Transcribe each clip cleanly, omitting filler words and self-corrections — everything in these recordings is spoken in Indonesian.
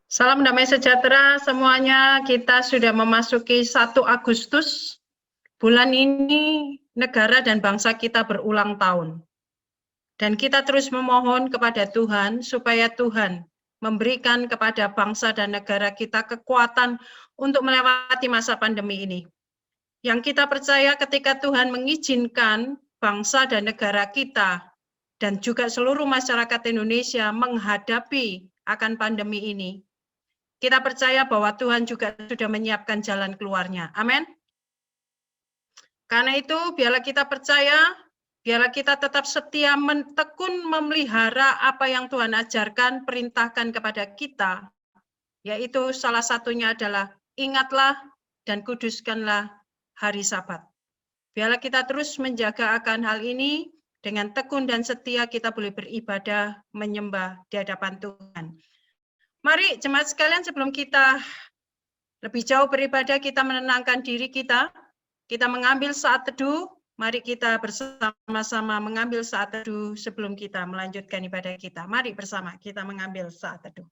Salam damai sejahtera semuanya. Kita sudah memasuki 1 Agustus. Bulan ini negara dan bangsa kita berulang tahun. Dan kita terus memohon kepada Tuhan supaya Tuhan memberikan kepada bangsa dan negara kita kekuatan untuk melewati masa pandemi ini. Yang kita percaya ketika Tuhan mengizinkan bangsa dan negara kita dan juga seluruh masyarakat Indonesia menghadapi akan pandemi ini, kita percaya bahwa Tuhan juga sudah menyiapkan jalan keluarnya. Amin. Karena itu, biarlah kita percaya, biarlah kita tetap setia mentekun memelihara apa yang Tuhan ajarkan, perintahkan kepada kita, yaitu salah satunya adalah ingatlah dan kuduskanlah hari Sabat. Biarlah kita terus menjaga akan hal ini, dengan tekun dan setia kita boleh beribadah, menyembah di hadapan Tuhan. Mari jemaat sekalian, sebelum kita lebih jauh beribadah, kita menenangkan diri kita mengambil saat teduh. Mari kita bersama-sama mengambil saat teduh sebelum kita melanjutkan ibadah kita. Mari bersama kita mengambil saat teduh.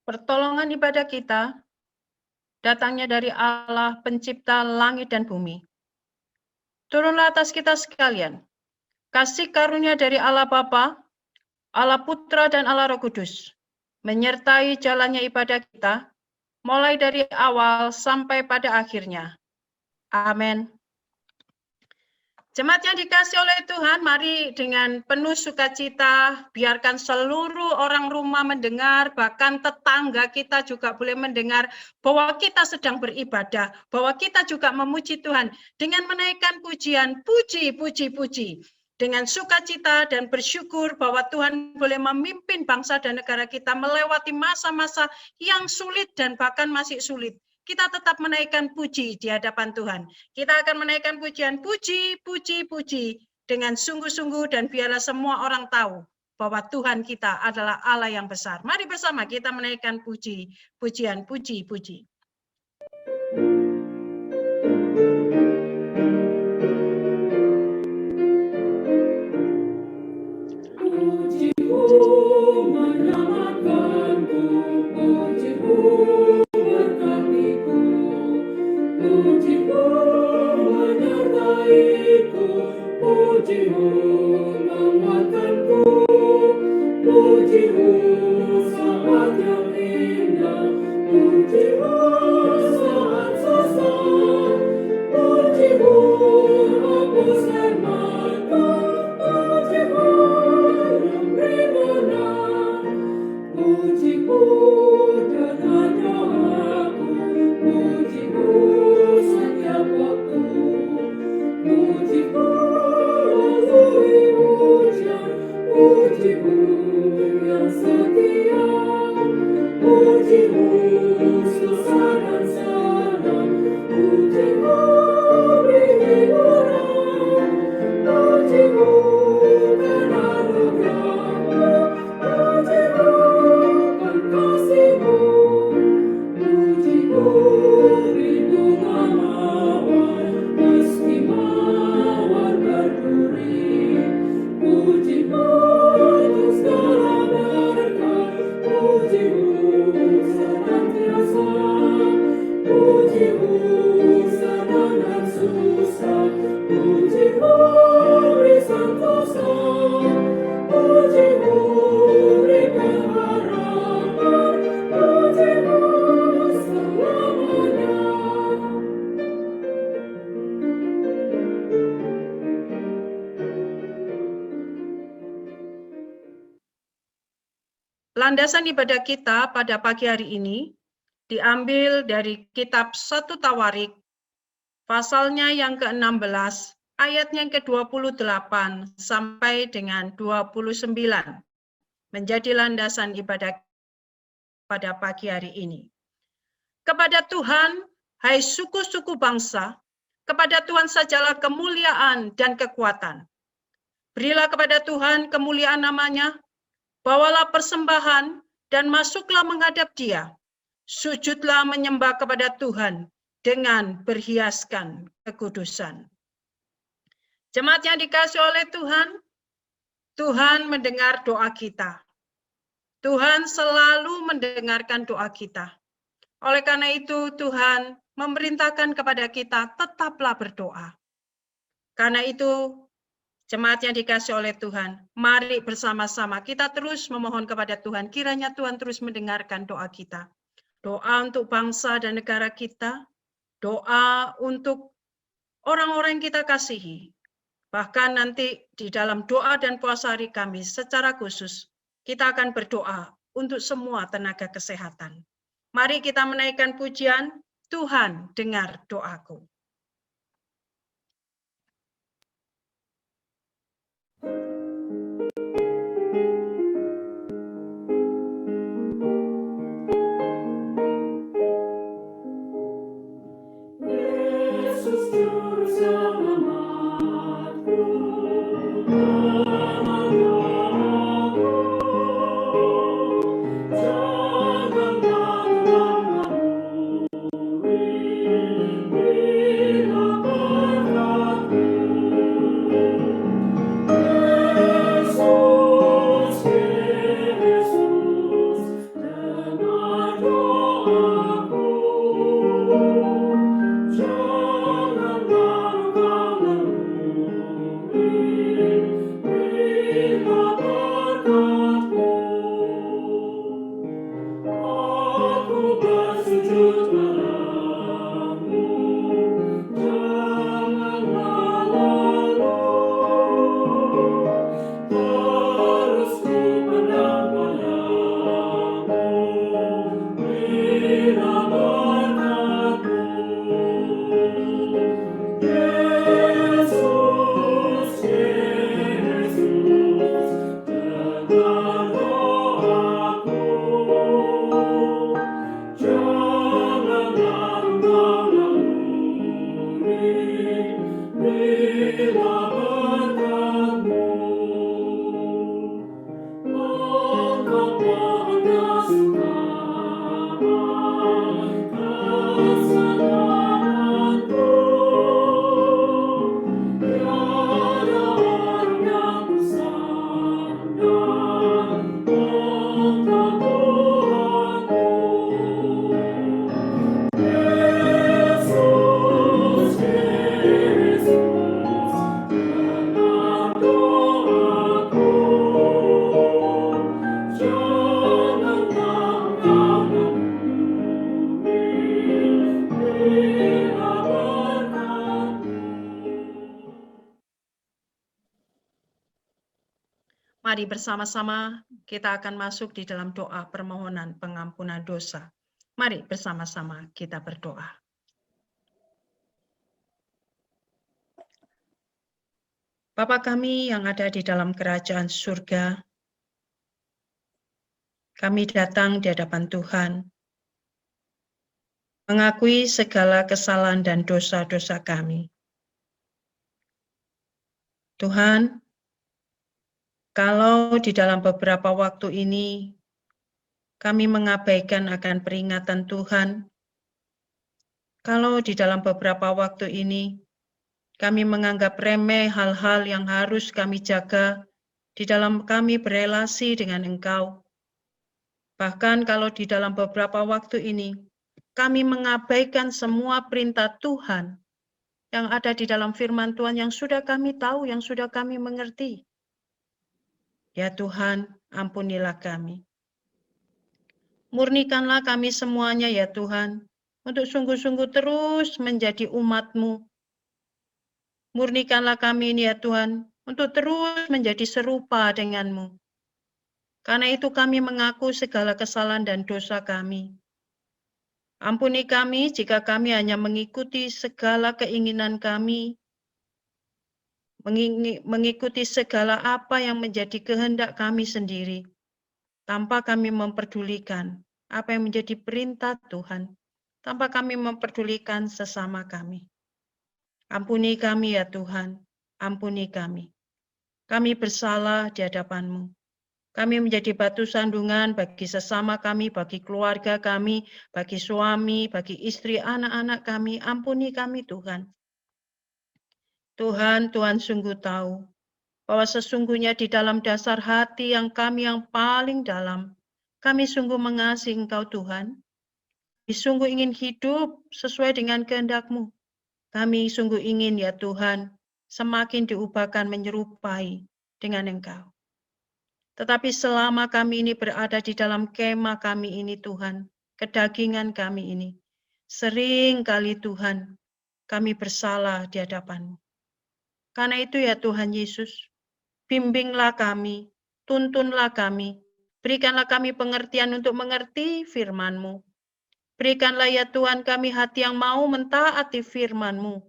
Pertolongan ibadah kita datangnya dari Allah pencipta langit dan bumi. Turunlah atas kita sekalian kasih karunia dari Allah Bapa, Allah Putra dan Allah Roh Kudus, menyertai jalannya ibadah kita, mulai dari awal sampai pada akhirnya. Amin. Jemaat yang dikasih oleh Tuhan, mari dengan penuh sukacita, biarkan seluruh orang rumah mendengar, bahkan tetangga kita juga boleh mendengar bahwa kita sedang beribadah, bahwa kita juga memuji Tuhan dengan menaikkan pujian, puji, dengan sukacita dan bersyukur bahwa Tuhan boleh memimpin bangsa dan negara kita melewati masa-masa yang sulit dan bahkan masih sulit. Kita tetap menaikkan puji di hadapan Tuhan. Kita akan menaikkan pujian, puji dengan sungguh-sungguh, dan biarlah semua orang tahu bahwa Tuhan kita adalah Allah yang besar. Mari bersama kita menaikkan pujian, puji. Menyelamatkanku, pujimu berkatiku, pujimu menyertaiku, pujimu menguatkanku, pujimu saat yang indah, pujimu saat susah, pujimu hapus firman-Mu, pujimu yang beri benar, pujimu dan hanya aku, pujimu setiap waktu, pujimu lalui hujan, pujimu yang setia, pujimu susah Landasan ibadah kita pada pagi hari ini diambil dari kitab 1 Tawarik, pasalnya yang ke-16, ayatnya yang ke-28 sampai dengan 29, menjadi landasan ibadah pada pagi hari ini. Kepada Tuhan, hai suku-suku bangsa, kepada Tuhan sajalah kemuliaan dan kekuatan. Berilah kepada Tuhan kemuliaan namanya, bawalah persembahan dan masuklah menghadap Dia. Sujudlah menyembah kepada Tuhan dengan berhiaskan kekudusan. Jemaat yang dikasihi oleh Tuhan, Tuhan mendengar doa kita. Tuhan selalu mendengarkan doa kita. Oleh karena itu, Tuhan memerintahkan kepada kita tetaplah berdoa. Karena itu, jemaat yang dikasihi oleh Tuhan, mari bersama-sama kita terus memohon kepada Tuhan. Kiranya Tuhan terus mendengarkan doa kita. Doa untuk bangsa dan negara kita, doa untuk orang-orang yang kita kasihi. Bahkan nanti di dalam doa dan puasa hari Kamis secara khusus, kita akan berdoa untuk semua tenaga kesehatan. Mari kita menaikkan pujian, Tuhan dengar doaku. Yesus Juru Selamatku, dengar doaku. Janganlah Tuhan menggurui, berilah berkat-Mu. Yesus, Yesus, dengar doaku. Janganlah Engkau menggurui, berilah berkat-Mu. Aku bersujud padamu, janganlah lalu. Terus ku pandang padamu, berilah berkat-Mu. Yesus, Yesus, dengar doaku. Janganlah Engkau menggurui, berilah berkat-Mu. Angkatlah atas utama kesenanganku. Tiada orang yang bersandar tentang Tuhanku. Yesus, Yesus, dengar doaku. Janganlah Engkau menggurui, berilah berkat-Mu. Mari bersama-sama kita akan masuk di dalam doa permohonan pengampunan dosa. Mari bersama-sama kita berdoa. Bapa kami yang ada di dalam kerajaan surga, kami datang di hadapan Tuhan, mengakui segala kesalahan dan dosa-dosa kami. Tuhan, kalau di dalam beberapa waktu ini kami mengabaikan akan peringatan Tuhan, kalau di dalam beberapa waktu ini kami menganggap remeh hal-hal yang harus kami jaga di dalam kami berelasi dengan Engkau. Bahkan kalau di dalam beberapa waktu ini kami mengabaikan semua perintah Tuhan yang ada di dalam firman Tuhan yang sudah kami tahu, yang sudah kami mengerti. Ya Tuhan, ampunilah kami. Murnikanlah kami semuanya ya Tuhan, untuk sungguh-sungguh terus menjadi umat-Mu. Murnikanlah kami ini ya Tuhan, untuk terus menjadi serupa dengan-Mu. Karena itu kami mengaku segala kesalahan dan dosa kami. Ampuni kami jika kami hanya mengikuti segala keinginan kami, mengikuti segala apa yang menjadi kehendak kami sendiri, tanpa kami memperdulikan apa yang menjadi perintah Tuhan, tanpa kami memperdulikan sesama kami. Ampuni kami ya Tuhan, ampuni kami. Kami bersalah di hadapan-Mu. Kami menjadi batu sandungan bagi sesama kami, bagi keluarga kami, bagi suami, bagi istri, anak-anak kami. Ampuni kami Tuhan. Tuhan sungguh tahu bahwa sesungguhnya di dalam dasar hati yang paling dalam, kami sungguh mengasihi Engkau Tuhan. Kami sungguh ingin hidup sesuai dengan kehendak-Mu. Kami sungguh ingin ya Tuhan, semakin diubahkan menyerupai dengan Engkau. Tetapi selama kami ini berada di dalam kemah kami ini Tuhan, kedagingan kami ini, sering kali Tuhan, kami bersalah di hadapan-Mu. Karena itu ya Tuhan Yesus, bimbinglah kami, tuntunlah kami, berikanlah kami pengertian untuk mengerti firman-Mu. Berikanlah ya Tuhan kami hati yang mau mentaati firman-Mu,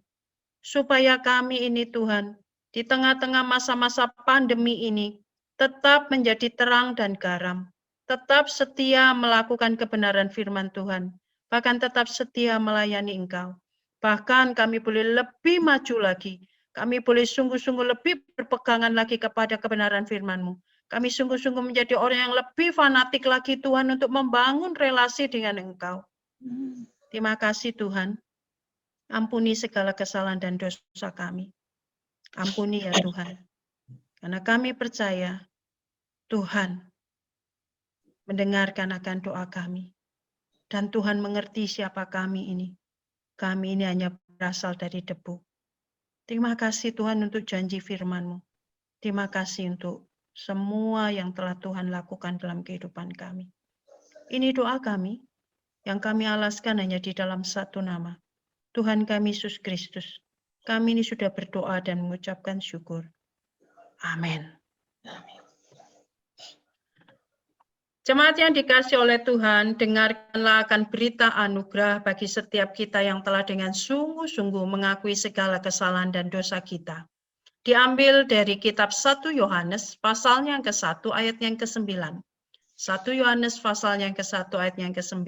supaya kami ini Tuhan, di tengah-tengah masa-masa pandemi ini, tetap menjadi terang dan garam, tetap setia melakukan kebenaran firman Tuhan, bahkan tetap setia melayani Engkau. Bahkan kami boleh lebih maju lagi, kami boleh sungguh-sungguh lebih berpegangan lagi kepada kebenaran firman-Mu. Kami sungguh-sungguh menjadi orang yang lebih fanatik lagi Tuhan untuk membangun relasi dengan Engkau. Terima kasih Tuhan. Ampuni segala kesalahan dan dosa kami. Ampuni ya Tuhan. Karena kami percaya Tuhan mendengarkan akan doa kami. Dan Tuhan mengerti siapa kami ini. Kami ini hanya berasal dari debu. Terima kasih Tuhan untuk janji firman-Mu. Terima kasih untuk semua yang telah Tuhan lakukan dalam kehidupan kami. Ini doa kami yang kami alaskan hanya di dalam satu nama. Tuhan kami Yesus Kristus. Kami ini sudah berdoa dan mengucapkan syukur. Amin. Jemaat yang dikasihi oleh Tuhan, dengarkanlah akan berita anugerah bagi setiap kita yang telah dengan sungguh-sungguh mengakui segala kesalahan dan dosa kita. Diambil dari kitab 1 Yohanes, pasalnya yang ke-1, ayat yang ke-9. 1 Yohanes, pasalnya yang ke-1, ayat yang ke-9.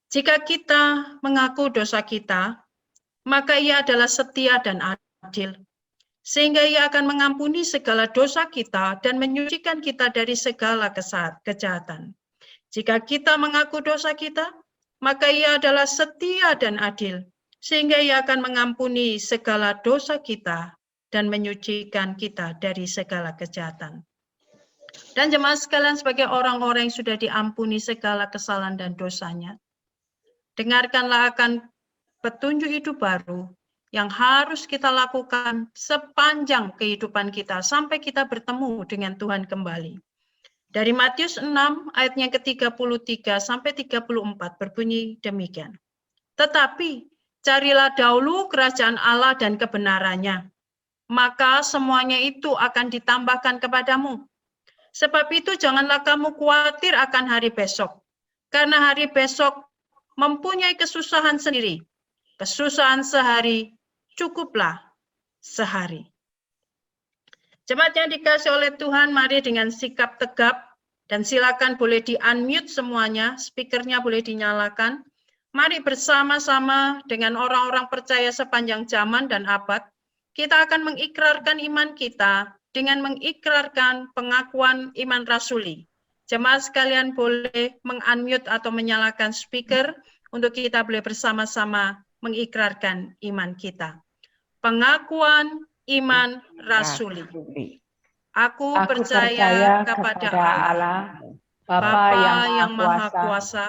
Jika kita mengaku dosa kita, maka Ia adalah setia dan adil, sehingga Ia akan mengampuni segala dosa kita dan menyucikan kita dari segala kejahatan. Jika kita mengaku dosa kita, maka Ia adalah setia dan adil, sehingga Ia akan mengampuni segala dosa kita dan menyucikan kita dari segala kejahatan. Dan jemaat sekalian, sebagai orang-orang yang sudah diampuni segala kesalahan dan dosanya, dengarkanlah akan petunjuk hidup baru yang harus kita lakukan sepanjang kehidupan kita sampai kita bertemu dengan Tuhan kembali. Dari Matius 6 ayatnya ke-33 sampai 34 berbunyi demikian. Tetapi carilah dahulu kerajaan Allah dan kebenarannya, maka semuanya itu akan ditambahkan kepadamu. Sebab itu janganlah kamu khawatir akan hari besok, karena hari besok mempunyai kesusahan sendiri. Kesusahan sehari cukuplah sehari. Jemaat yang dikasihi oleh Tuhan, mari dengan sikap tegap, dan silakan boleh di-unmute semuanya, speakernya boleh dinyalakan. Mari bersama-sama dengan orang-orang percaya sepanjang zaman dan abad, kita akan mengikrarkan iman kita dengan mengikrarkan pengakuan iman rasuli. Jemaat sekalian boleh meng-unmute atau menyalakan speaker untuk kita boleh bersama-sama mengikrarkan iman kita. Pengakuan iman rasuli. Aku percaya kepada Allah, Bapa yang Maha Kuasa,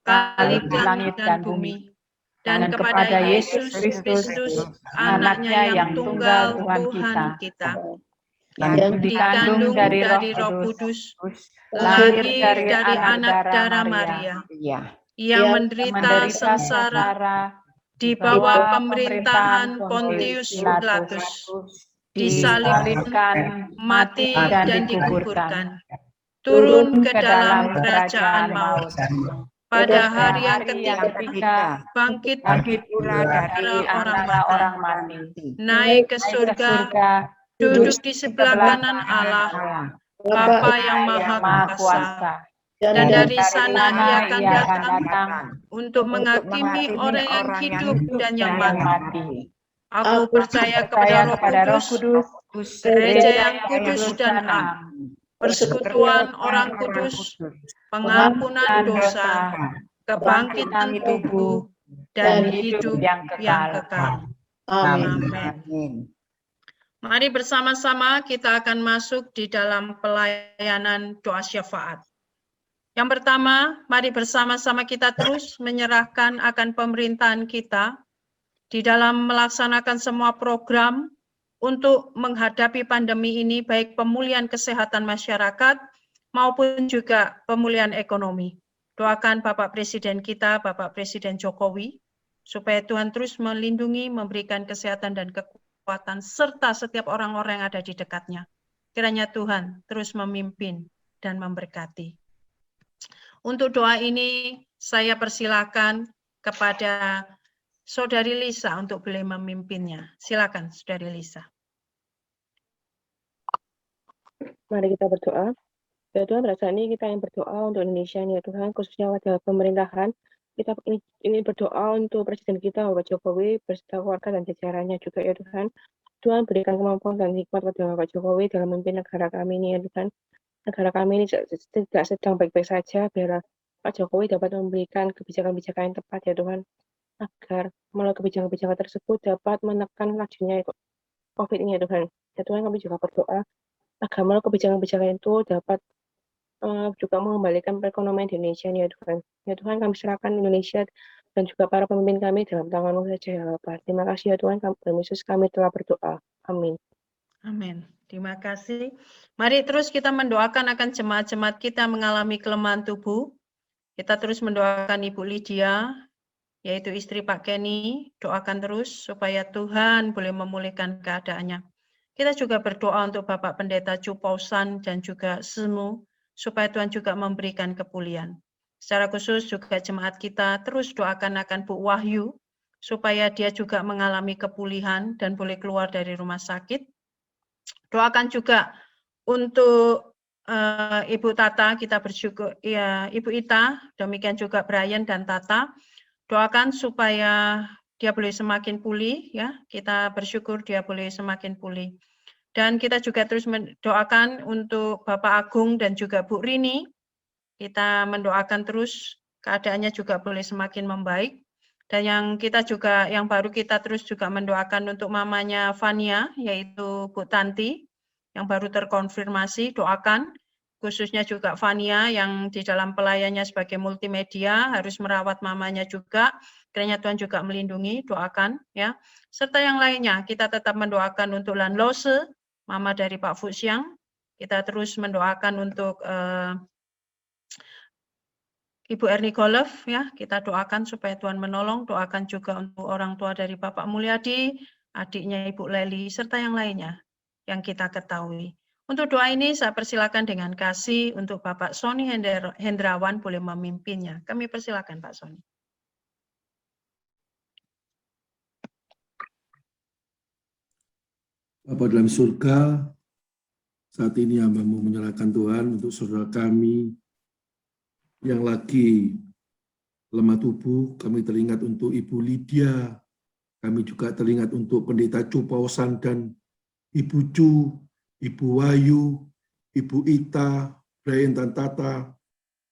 Khalik langit dan bumi, dan kepada Yesus Kristus, anaknya yang tunggal Tuhan kita, yang dikandung dari Roh Kudus, lahir dari anak darah Maria, yang menderita sengsara di bawah pemerintahan Pontius Pilatus, disalibkan, mati, dan dikuburkan, turun ke dalam kerajaan maut. Pada hari yang ketiga, bangkit pula dari orang mati, naik ke surga, duduk di sebelah kanan Allah, Bapa yang Maha Kuasa. Dan dari sana Ia akan datang untuk menghakimi orang yang hidup dan yang mati. Aku percaya kepada Roh Kudus, Gereja yang kudus dan am, persekutuan orang kudus, pengampunan dosa, kebangkitan tubuh, dan hidup yang kekal. Amin. Mari bersama-sama kita akan masuk di dalam pelayanan doa syafaat. Yang pertama, mari bersama-sama kita terus menyerahkan akan pemerintahan kita di dalam melaksanakan semua program untuk menghadapi pandemi ini, baik pemulihan kesehatan masyarakat maupun juga pemulihan ekonomi. Doakan Bapak Presiden kita, Bapak Presiden Jokowi, supaya Tuhan terus melindungi, memberikan kesehatan dan kekuatan, serta setiap orang-orang yang ada di dekatnya. Kiranya Tuhan terus memimpin dan memberkati. Untuk doa ini, saya persilakan kepada Saudari Lisa untuk boleh memimpinnya. Silakan, Saudari Lisa. Mari kita berdoa. Ya Tuhan, pada saat ini kita yang berdoa untuk Indonesia ya Tuhan, khususnya pada pemerintahan. Kita ini berdoa untuk Presiden kita, Bapak Jokowi, beserta keluarga dan jajarannya juga ya Tuhan. Tuhan berikan kemampuan dan hikmat pada Bapak Jokowi dalam memimpin negara kami ini ya Tuhan. Negara kami ini tidak sedang baik-baik saja, biar Pak Jokowi dapat memberikan kebijakan-kebijakan yang tepat ya Tuhan, agar melalui kebijakan-kebijakan tersebut dapat menekan lajunya COVID ini ya Tuhan. Ya Tuhan, kami juga berdoa agar melalui kebijakan-kebijakan itu dapat juga mengembalikan perekonomian di Indonesia ya Tuhan. Ya Tuhan, kami serahkan Indonesia dan juga para pemimpin kami dalam tangan-Mu saja ya Bapak. Terima kasih ya Tuhan, dalam Yesus kami telah berdoa. Amin. Amin. Terima kasih. Mari terus kita mendoakan akan jemaat-jemaat kita mengalami kelemahan tubuh. Kita terus mendoakan Ibu Lydia, yaitu istri Pak Kenny. Doakan terus supaya Tuhan boleh memulihkan keadaannya. Kita juga berdoa untuk Bapak Pendeta Chu Pausan dan juga Semu, supaya Tuhan juga memberikan kepulihan. Secara khusus juga jemaat kita terus doakan akan Bu Wahyu, supaya dia juga mengalami kepulihan dan boleh keluar dari rumah sakit. Doakan juga untuk Ibu Tata, kita bersyukur, ya Ibu Ita, demikian juga Brian dan Tata. Doakan supaya dia boleh semakin pulih, ya. Kita bersyukur dia boleh semakin pulih. Dan kita juga terus mendoakan untuk Bapak Agung dan juga Bu Rini. Kita mendoakan terus keadaannya juga boleh semakin membaik. Dan yang baru kita terus juga mendoakan untuk mamanya Fania, yaitu Bu Tanti, yang baru terkonfirmasi, doakan. Khususnya juga Fania yang di dalam pelayannya sebagai multimedia harus merawat mamanya juga. Kiranya Tuhan juga melindungi, doakan ya. Serta yang lainnya, kita tetap mendoakan untuk Lan Lose, mama dari Pak Fuxiang. Kita terus mendoakan untuk Ibu Erni Golov, ya, kita doakan supaya Tuhan menolong, doakan juga untuk orang tua dari Bapak Mulyadi, adiknya Ibu Leli, serta yang lainnya yang kita ketahui. Untuk doa ini saya persilakan dengan kasih untuk Bapak Sony Hendrawan boleh memimpinnya. Kami persilakan Pak Sony. Bapa dalam surga, saat ini hamba-Mu menyerahkan Tuhan untuk saudara kami yang lagi lemah tubuh. Kami teringat untuk Ibu Lydia, kami juga teringat untuk Pendeta Chu Pausan dan Ibu Chu, Ibu Wahyu, Ibu Ita, Brian dan Tata,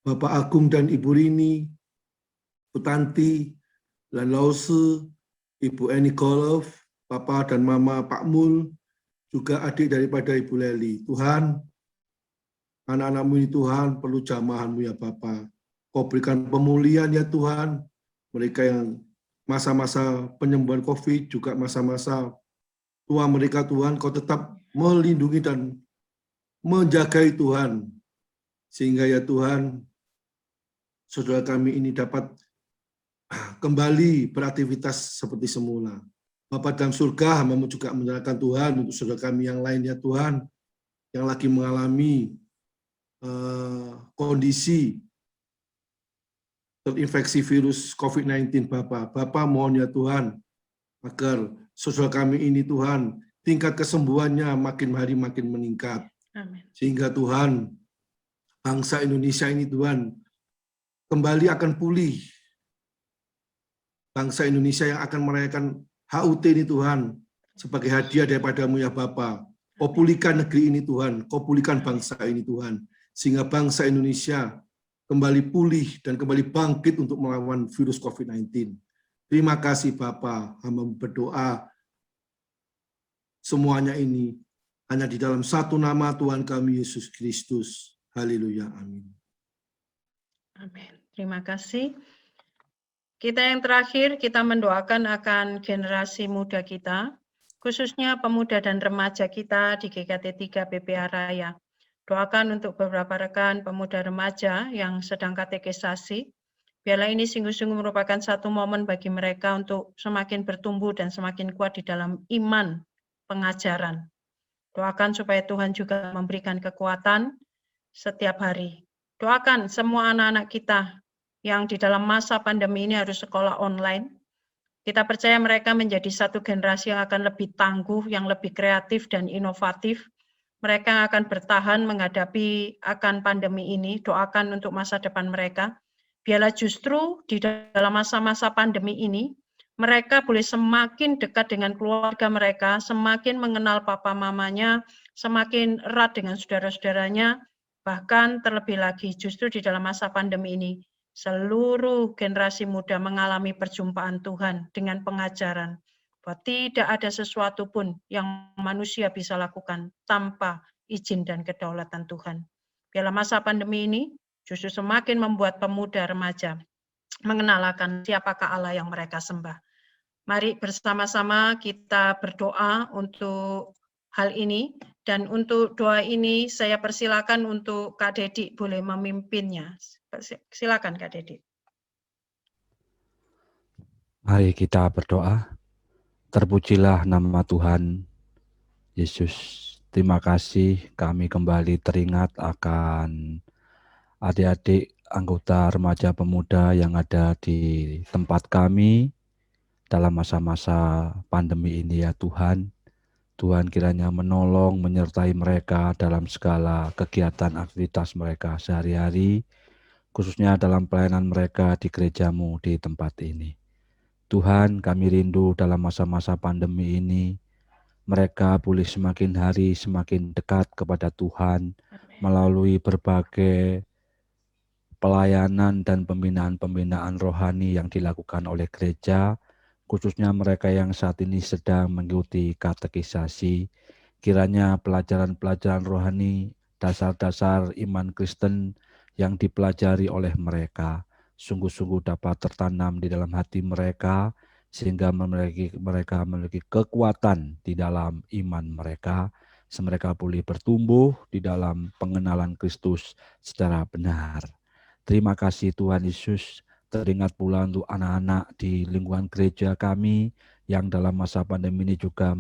Bapak Agung dan Ibu Rini, Bu Tanti, Lan Lause, Ibu Eni Golov, Papa dan Mama Pak Mul, juga adik daripada Ibu Leli. Tuhan, anak-anak-Mu ini Tuhan perlu jamahan-Mu ya Bapa. Kau berikan pemulihan ya Tuhan. Mereka yang masa-masa penyembuhan COVID, juga masa-masa tua mereka Tuhan, Kau tetap melindungi dan menjagai Tuhan. Sehingga ya Tuhan, saudara kami ini dapat kembali beraktivitas seperti semula. Bapa dalam surga, hamba-Mu juga menyerahkan Tuhan untuk saudara kami yang lain ya Tuhan, yang lagi mengalami kondisi terinfeksi virus COVID-19 Bapa. Bapa mohon ya Tuhan, agar saudara kami ini Tuhan, tingkat kesembuhannya makin hari makin meningkat. Amin. Sehingga Tuhan, bangsa Indonesia ini Tuhan, kembali akan pulih. Bangsa Indonesia yang akan merayakan HUT ini Tuhan, sebagai hadiah daripada-Mu ya Bapa. Kau pulihkan negeri ini Tuhan, Kau pulihkan bangsa ini Tuhan. Sehingga bangsa Indonesia kembali pulih dan kembali bangkit untuk melawan virus COVID-19. Terima kasih Bapa, hamba berdoa semuanya ini hanya di dalam satu nama Tuhan kami Yesus Kristus. Haleluya, amin. Amin. Terima kasih. Kita yang terakhir, kita mendoakan akan generasi muda kita, khususnya pemuda dan remaja kita di GKT 3 BPA Raya. Doakan untuk beberapa rekan pemuda remaja yang sedang katekisasi. Biarlah ini sungguh-sungguh merupakan satu momen bagi mereka untuk semakin bertumbuh dan semakin kuat di dalam iman pengajaran. Doakan supaya Tuhan juga memberikan kekuatan setiap hari. Doakan semua anak-anak kita yang di dalam masa pandemi ini harus sekolah online. Kita percaya mereka menjadi satu generasi yang akan lebih tangguh, yang lebih kreatif dan inovatif. Mereka akan bertahan menghadapi akan pandemi ini. Doakan untuk masa depan mereka. Biarlah justru di dalam masa-masa pandemi ini, mereka boleh semakin dekat dengan keluarga mereka, semakin mengenal papa mamanya, semakin erat dengan saudara-saudaranya, bahkan terlebih lagi justru di dalam masa pandemi ini, seluruh generasi muda mengalami perjumpaan Tuhan dengan pengajaran bahwa tidak ada sesuatu pun yang manusia bisa lakukan tanpa izin dan kedaulatan Tuhan. Biarlah masa pandemi ini justru semakin membuat pemuda remaja mengenalkan siapakah Allah yang mereka sembah. Mari bersama-sama kita berdoa untuk hal ini, dan untuk doa ini saya persilakan untuk Kak Dedi boleh memimpinnya. Silakan Kak Dedi. Mari kita berdoa. Terpujilah nama Tuhan Yesus. Terima kasih kami kembali teringat akan adik-adik anggota remaja pemuda yang ada di tempat kami dalam masa-masa pandemi ini ya Tuhan. Tuhan kiranya menolong, menyertai mereka dalam segala kegiatan aktivitas mereka sehari-hari, khususnya dalam pelayanan mereka di gereja-Mu di tempat ini. Tuhan, kami rindu dalam masa-masa pandemi ini, mereka boleh semakin hari semakin dekat kepada Tuhan melalui berbagai pelayanan dan pembinaan-pembinaan rohani yang dilakukan oleh gereja, khususnya mereka yang saat ini sedang mengikuti katekisasi. Kiranya pelajaran-pelajaran rohani, dasar-dasar iman Kristen yang dipelajari oleh mereka sungguh-sungguh dapat tertanam di dalam hati mereka, sehingga mereka memiliki kekuatan di dalam iman mereka, mereka boleh bertumbuh di dalam pengenalan Kristus secara benar. Terima kasih Tuhan Yesus, teringat pula untuk anak-anak di lingkungan gereja kami yang dalam masa pandemi ini juga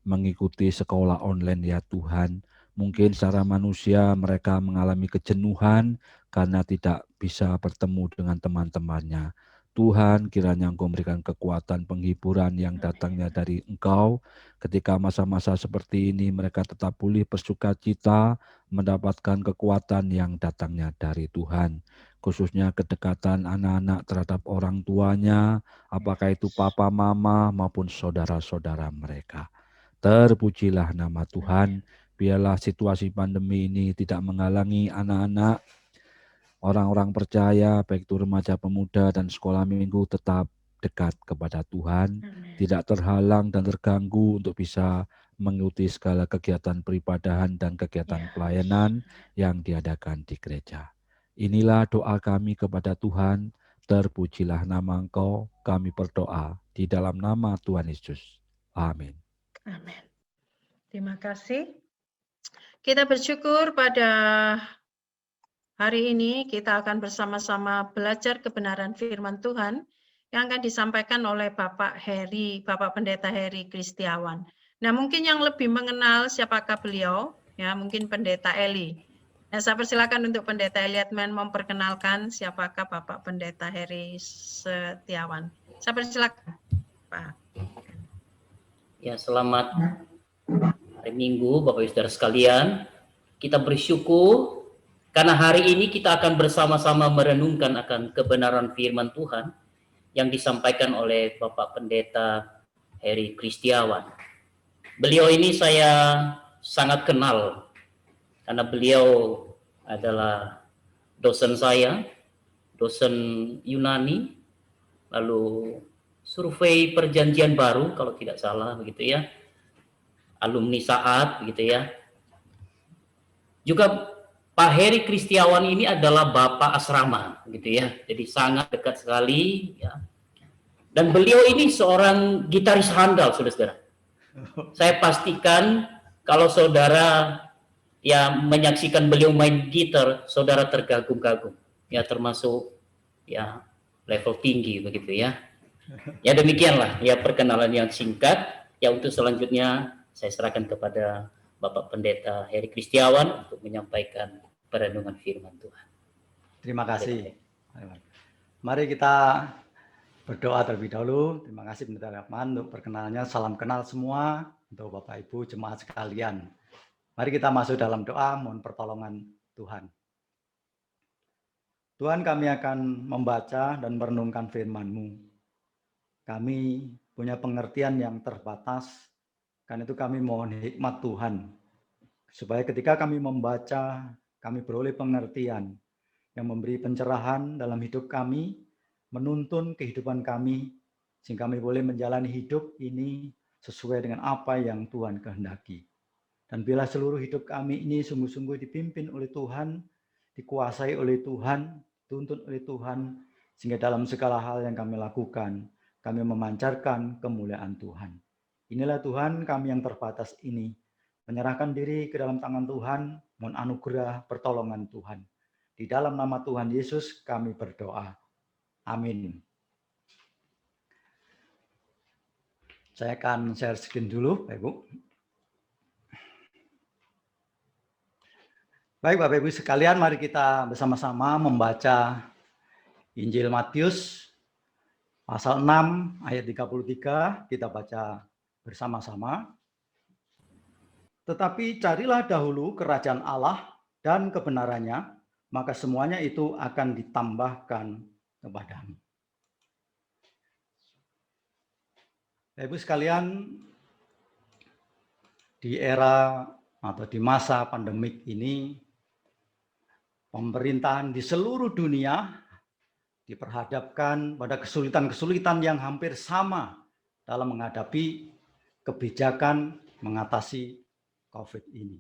mengikuti sekolah online ya Tuhan. Mungkin secara manusia mereka mengalami kejenuhan karena tidak bisa bertemu dengan teman-temannya. Tuhan, kiranya Engkau memberikan kekuatan penghiburan yang datangnya dari Engkau. Ketika masa-masa seperti ini mereka tetap pulih bersukacita, mendapatkan kekuatan yang datangnya dari Tuhan. Khususnya kedekatan anak-anak terhadap orang tuanya, apakah itu papa, mama, maupun saudara-saudara mereka. Terpujilah nama Tuhan. Biarlah situasi pandemi ini tidak menghalangi anak-anak, orang-orang percaya, baik itu remaja pemuda dan sekolah minggu tetap dekat kepada Tuhan, tidak terhalang dan terganggu untuk bisa mengikuti segala kegiatan peribadahan dan kegiatan pelayanan yang diadakan di gereja. Inilah doa kami kepada Tuhan, terpujilah nama Engkau, kami berdoa di dalam nama Tuhan Yesus. Amin. Amin. Terima kasih. Kita bersyukur pada hari ini kita akan bersama-sama belajar kebenaran firman Tuhan yang akan disampaikan oleh Bapak Pendeta Heri Kristiawan. Nah, mungkin yang lebih mengenal siapakah beliau, ya mungkin Pendeta Eli. Nah, saya persilakan untuk Pendeta Eliatman memperkenalkan siapakah Bapak Pendeta Heri Setiawan. Saya persilakan, Pak. Ya, selamat hari Minggu, Bapak Ibu Saudara sekalian. Kita bersyukur karena hari ini kita akan bersama-sama merenungkan akan kebenaran firman Tuhan yang disampaikan oleh Bapak Pendeta Heri Kristiawan. Beliau ini saya sangat kenal karena beliau adalah dosen saya, dosen Yunani, lalu survei perjanjian baru kalau tidak salah begitu ya, alumni Saat begitu ya. Juga Pak Heri Kristiawan ini adalah Bapak asrama gitu ya, jadi sangat dekat sekali ya. Dan beliau ini seorang gitaris handal, saudara-saudara. Saya pastikan kalau saudara ya menyaksikan beliau main gitar, saudara tergagum-gagum ya, termasuk ya level tinggi begitu ya. Ya demikianlah ya perkenalan yang singkat. Ya untuk selanjutnya saya serahkan kepada Bapak Pendeta Heri Kristiawan untuk menyampaikan perenungan firman Tuhan. Terima kasih. Mari kita berdoa terlebih dahulu. Terima kasih Pendeta Eliatman untuk perkenalannya. Salam kenal semua untuk Bapak Ibu jemaat sekalian. Mari kita masuk dalam doa, mohon pertolongan Tuhan. Tuhan, kami akan membaca dan merenungkan firman-Mu. Kami punya pengertian yang terbatas, karena itu kami mohon hikmat Tuhan, supaya ketika kami membaca, kami beroleh pengertian yang memberi pencerahan dalam hidup kami, menuntun kehidupan kami, sehingga kami boleh menjalani hidup ini sesuai dengan apa yang Tuhan kehendaki. Dan bila seluruh hidup kami ini sungguh-sungguh dipimpin oleh Tuhan, dikuasai oleh Tuhan, dituntun oleh Tuhan, sehingga dalam segala hal yang kami lakukan, kami memancarkan kemuliaan Tuhan. Inilah Tuhan kami yang terbatas ini, menyerahkan diri ke dalam tangan Tuhan, mohon anugerah pertolongan Tuhan. Di dalam nama Tuhan Yesus kami berdoa. Amin. Saya akan share screen dulu, Bapak Ibu. Baik Bapak Ibu sekalian, mari kita bersama-sama membaca Injil Matius pasal 6 ayat 33, kita baca bersama-sama. Tetapi carilah dahulu kerajaan Allah dan kebenarannya, maka semuanya itu akan ditambahkan kepadamu. Ibu sekalian, di era atau di masa pandemik ini, pemerintahan di seluruh dunia diperhadapkan pada kesulitan-kesulitan yang hampir sama dalam menghadapi kebijakan mengatasi COVID ini.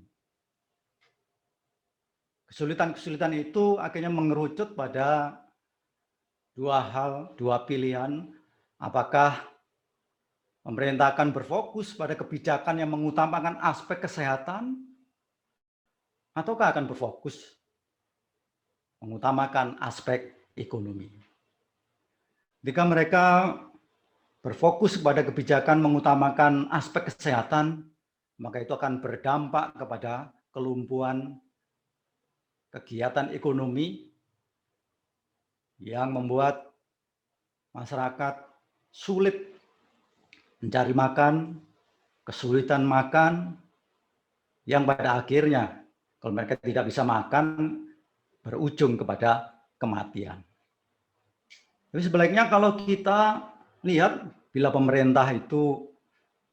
Kesulitan-kesulitan itu akhirnya mengerucut pada dua pilihan. Apakah pemerintah akan berfokus pada kebijakan yang mengutamakan aspek kesehatan, ataukah akan berfokus mengutamakan aspek ekonomi? Jika mereka berfokus pada kebijakan mengutamakan aspek kesehatan, maka itu akan berdampak kepada kelumpuhan kegiatan ekonomi yang membuat masyarakat sulit mencari makan, kesulitan makan, yang pada akhirnya kalau mereka tidak bisa makan berujung kepada kematian. Tapi sebaliknya kalau kita lihat bila pemerintah itu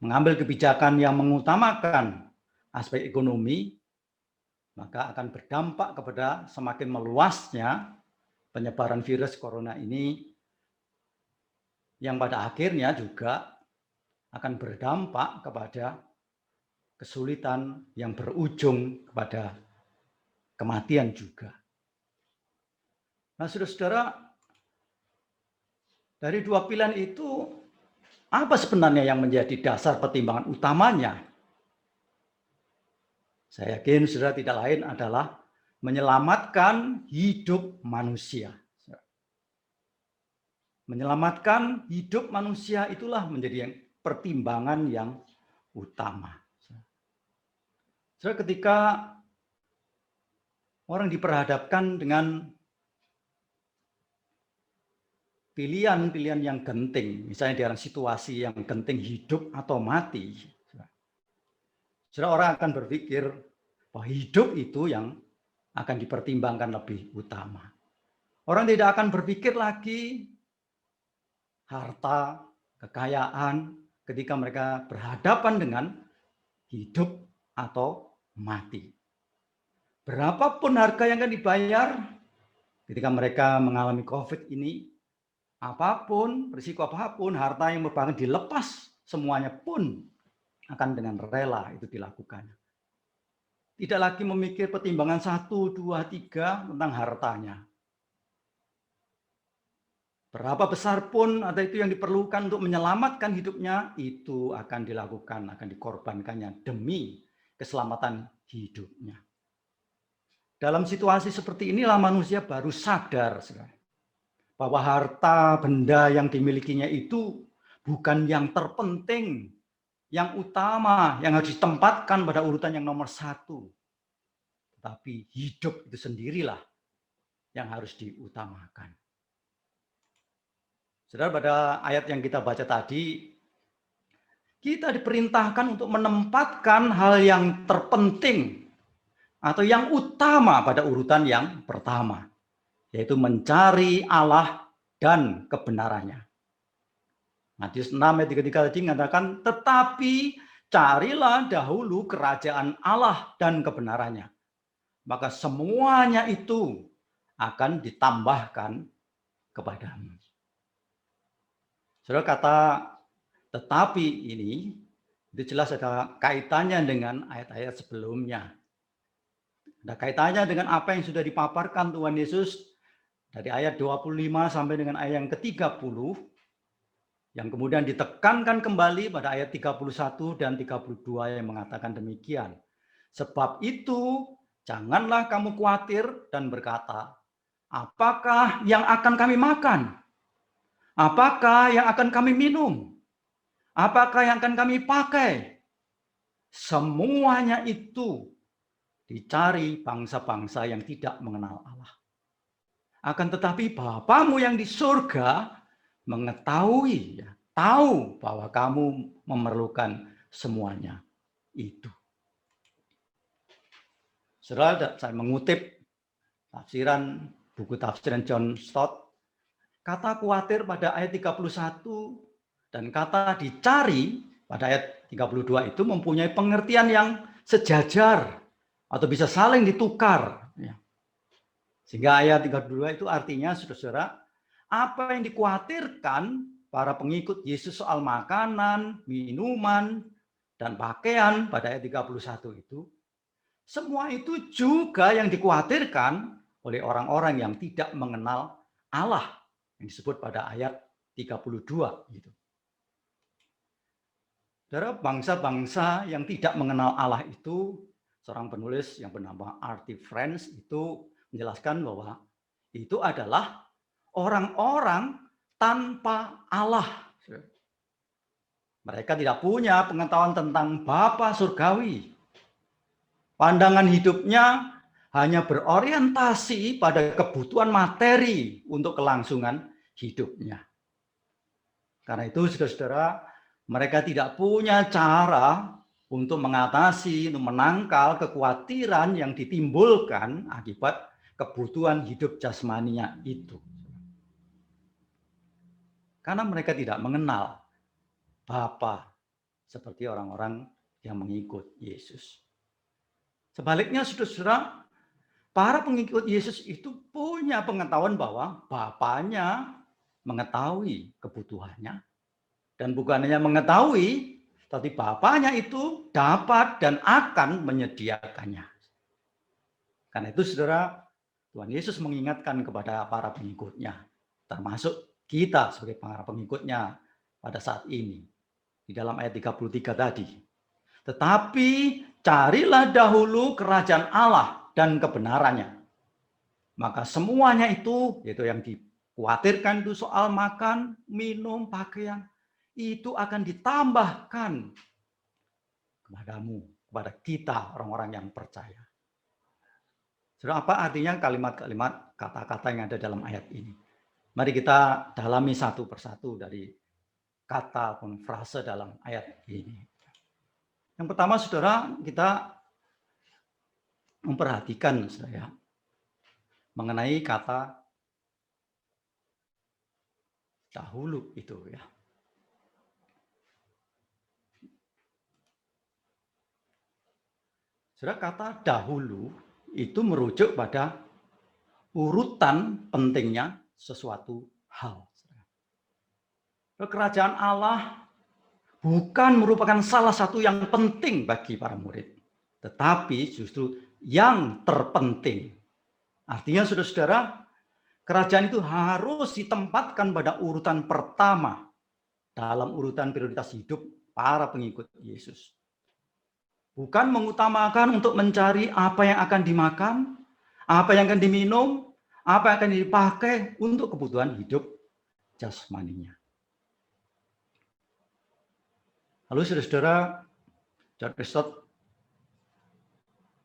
mengambil kebijakan yang mengutamakan aspek ekonomi, maka akan berdampak kepada semakin meluasnya penyebaran virus corona ini, yang pada akhirnya juga akan berdampak kepada kesulitan yang berujung kepada kematian juga. Nah, saudara-saudara, dari dua pilihan itu, apa sebenarnya yang menjadi dasar pertimbangan utamanya? Saya yakin saudara tidak lain adalah menyelamatkan hidup manusia. Menyelamatkan hidup manusia itulah menjadi pertimbangan yang utama. Saudara, ketika orang diperhadapkan dengan pilihan-pilihan yang genting, misalnya dalam situasi yang genting hidup atau mati, saudara, orang akan berpikir bahwa hidup itu yang akan dipertimbangkan lebih utama. Orang tidak akan berpikir lagi harta, kekayaan ketika mereka berhadapan dengan hidup atau mati. Berapapun harga yang akan dibayar ketika mereka mengalami COVID ini, apapun, risiko apapun, harta yang merupakan dilepas semuanya pun akan dengan rela itu dilakukan. Tidak lagi memikir pertimbangan 1, 2, 3 tentang hartanya. Berapa besar pun ada itu yang diperlukan untuk menyelamatkan hidupnya, itu akan dilakukan, akan dikorbankannya demi keselamatan hidupnya. Dalam situasi seperti inilah manusia baru sadar bahwa harta benda yang dimilikinya itu bukan yang terpenting, yang utama, yang harus ditempatkan pada urutan yang nomor 1. Tetapi hidup itu sendirilah yang harus diutamakan. Saudara, pada ayat yang kita baca tadi, kita diperintahkan untuk menempatkan hal yang terpenting atau yang utama pada urutan yang pertama, yaitu mencari Allah dan kebenarannya. Matius 6 ayat 33 tadi mengatakan, tetapi carilah dahulu kerajaan Allah dan kebenarannya, maka semuanya itu akan ditambahkan kepadamu. Saudara, kata tetapi ini itu jelas ada kaitannya dengan ayat-ayat sebelumnya. Ada kaitannya dengan apa yang sudah dipaparkan Tuhan Yesus dari ayat 25 sampai dengan ayat yang ke-30, yang kemudian ditekankan kembali pada ayat 31 dan 32 yang mengatakan demikian. Sebab itu janganlah kamu khawatir dan berkata, apakah yang akan kami makan? Apakah yang akan kami minum? Apakah yang akan kami pakai? Semuanya itu dicari bangsa-bangsa yang tidak mengenal Allah. Akan tetapi Bapamu yang di surga mengetahui, tahu bahwa kamu memerlukan semuanya itu. Saudara, saya mengutip tafsiran, buku tafsiran John Stott. Kata khawatir pada ayat 31 dan kata dicari pada ayat 32 itu mempunyai pengertian yang sejajar atau bisa saling ditukar. Sehingga ayat 32 itu artinya, saudara, apa yang dikhawatirkan para pengikut Yesus soal makanan, minuman, dan pakaian pada ayat 31 itu, semua itu juga yang dikhawatirkan oleh orang-orang yang tidak mengenal Allah, yang disebut pada ayat 32 gitu. Saudara, bangsa-bangsa yang tidak mengenal Allah itu, seorang penulis yang bernama R.T. France itu menjelaskan bahwa itu adalah orang-orang tanpa Allah. Mereka tidak punya pengetahuan tentang Bapa surgawi. Pandangan hidupnya hanya berorientasi pada kebutuhan materi untuk kelangsungan hidupnya. Karena itu, saudara-saudara, mereka tidak punya cara untuk mengatasi, untuk menangkal kekhawatiran yang ditimbulkan akibat kebutuhan hidup jasmaninya itu. Karena mereka tidak mengenal Bapa seperti orang-orang yang mengikut Yesus. Sebaliknya, saudara-saudara, para pengikut Yesus itu punya pengetahuan bahwa Bapanya mengetahui kebutuhannya. Dan bukan hanya mengetahui, tapi Bapanya itu dapat dan akan menyediakannya. Karena itu, saudara, Tuhan Yesus mengingatkan kepada para pengikutnya, termasuk kita sebagai para pengikutnya pada saat ini. Di dalam ayat 33 tadi. Tetapi carilah dahulu kerajaan Allah dan kebenarannya. Maka semuanya itu, yaitu yang khawatirkan itu soal makan, minum, pakaian, itu akan ditambahkan kepadamu, kepada kita orang-orang yang percaya. Saudara, apa artinya kalimat-kalimat, kata-kata yang ada dalam ayat ini? Mari kita dalami satu persatu dari kata ataupun frase dalam ayat ini. Yang pertama, saudara, kita memperhatikan saya mengenai kata dahulu itu ya. Saudara, kata dahulu itu merujuk pada urutan pentingnya sesuatu hal. Kerajaan Allah bukan merupakan salah satu yang penting bagi para murid, tetapi justru yang terpenting. Artinya, saudara-saudara, kerajaan itu harus ditempatkan pada urutan pertama dalam urutan prioritas hidup para pengikut Yesus. Bukan mengutamakan untuk mencari apa yang akan dimakan, apa yang akan diminum, apa yang akan dipakai untuk kebutuhan hidup jasmaninya. Lalu saudara-saudara, John Stott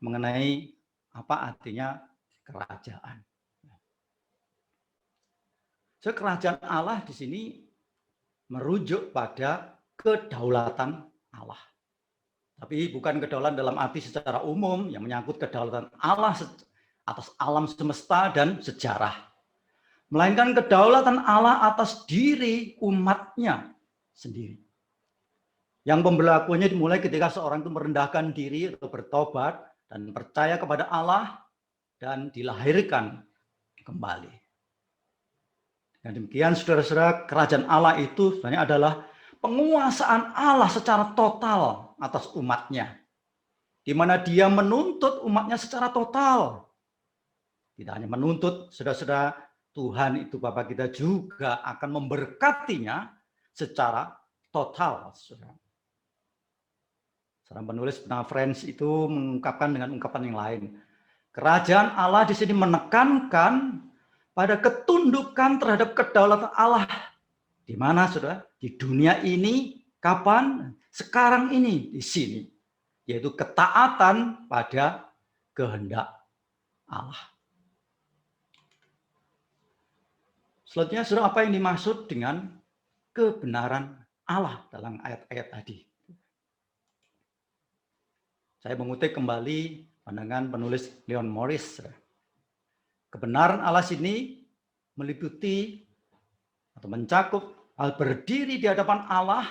mengenai apa artinya kerajaan. So, kerajaan Allah di sini merujuk pada kedaulatan Allah. Tapi bukan kedaulatan dalam arti secara umum yang menyangkut kedaulatan Allah atas alam semesta dan sejarah. Melainkan kedaulatan Allah atas diri umatnya sendiri. Yang pemberlakuannya dimulai ketika seorang itu merendahkan diri atau bertobat dan percaya kepada Allah dan dilahirkan kembali. Dan demikian saudara-saudara, kerajaan Allah itu sebenarnya adalah penguasaan Allah secara total atas umatnya. Di mana dia menuntut umatnya secara total. Tidak hanya menuntut, saudara-saudara, Tuhan itu Bapa kita juga akan memberkatinya secara total. Saudara. Seorang penulis bernama French itu mengungkapkan dengan ungkapan yang lain. Kerajaan Allah di sini menekankan pada ketundukan terhadap kedaulatan Allah. Di mana, saudara? Di dunia ini, kapan? Sekarang ini, di sini. Yaitu ketaatan pada kehendak Allah. Selanjutnya, saudara, apa yang dimaksud dengan kebenaran Allah dalam ayat-ayat tadi? Saya mengutip kembali pandangan penulis Leon Morris. Kebenaran Allah sini meliputi atau mencakup hal berdiri di hadapan Allah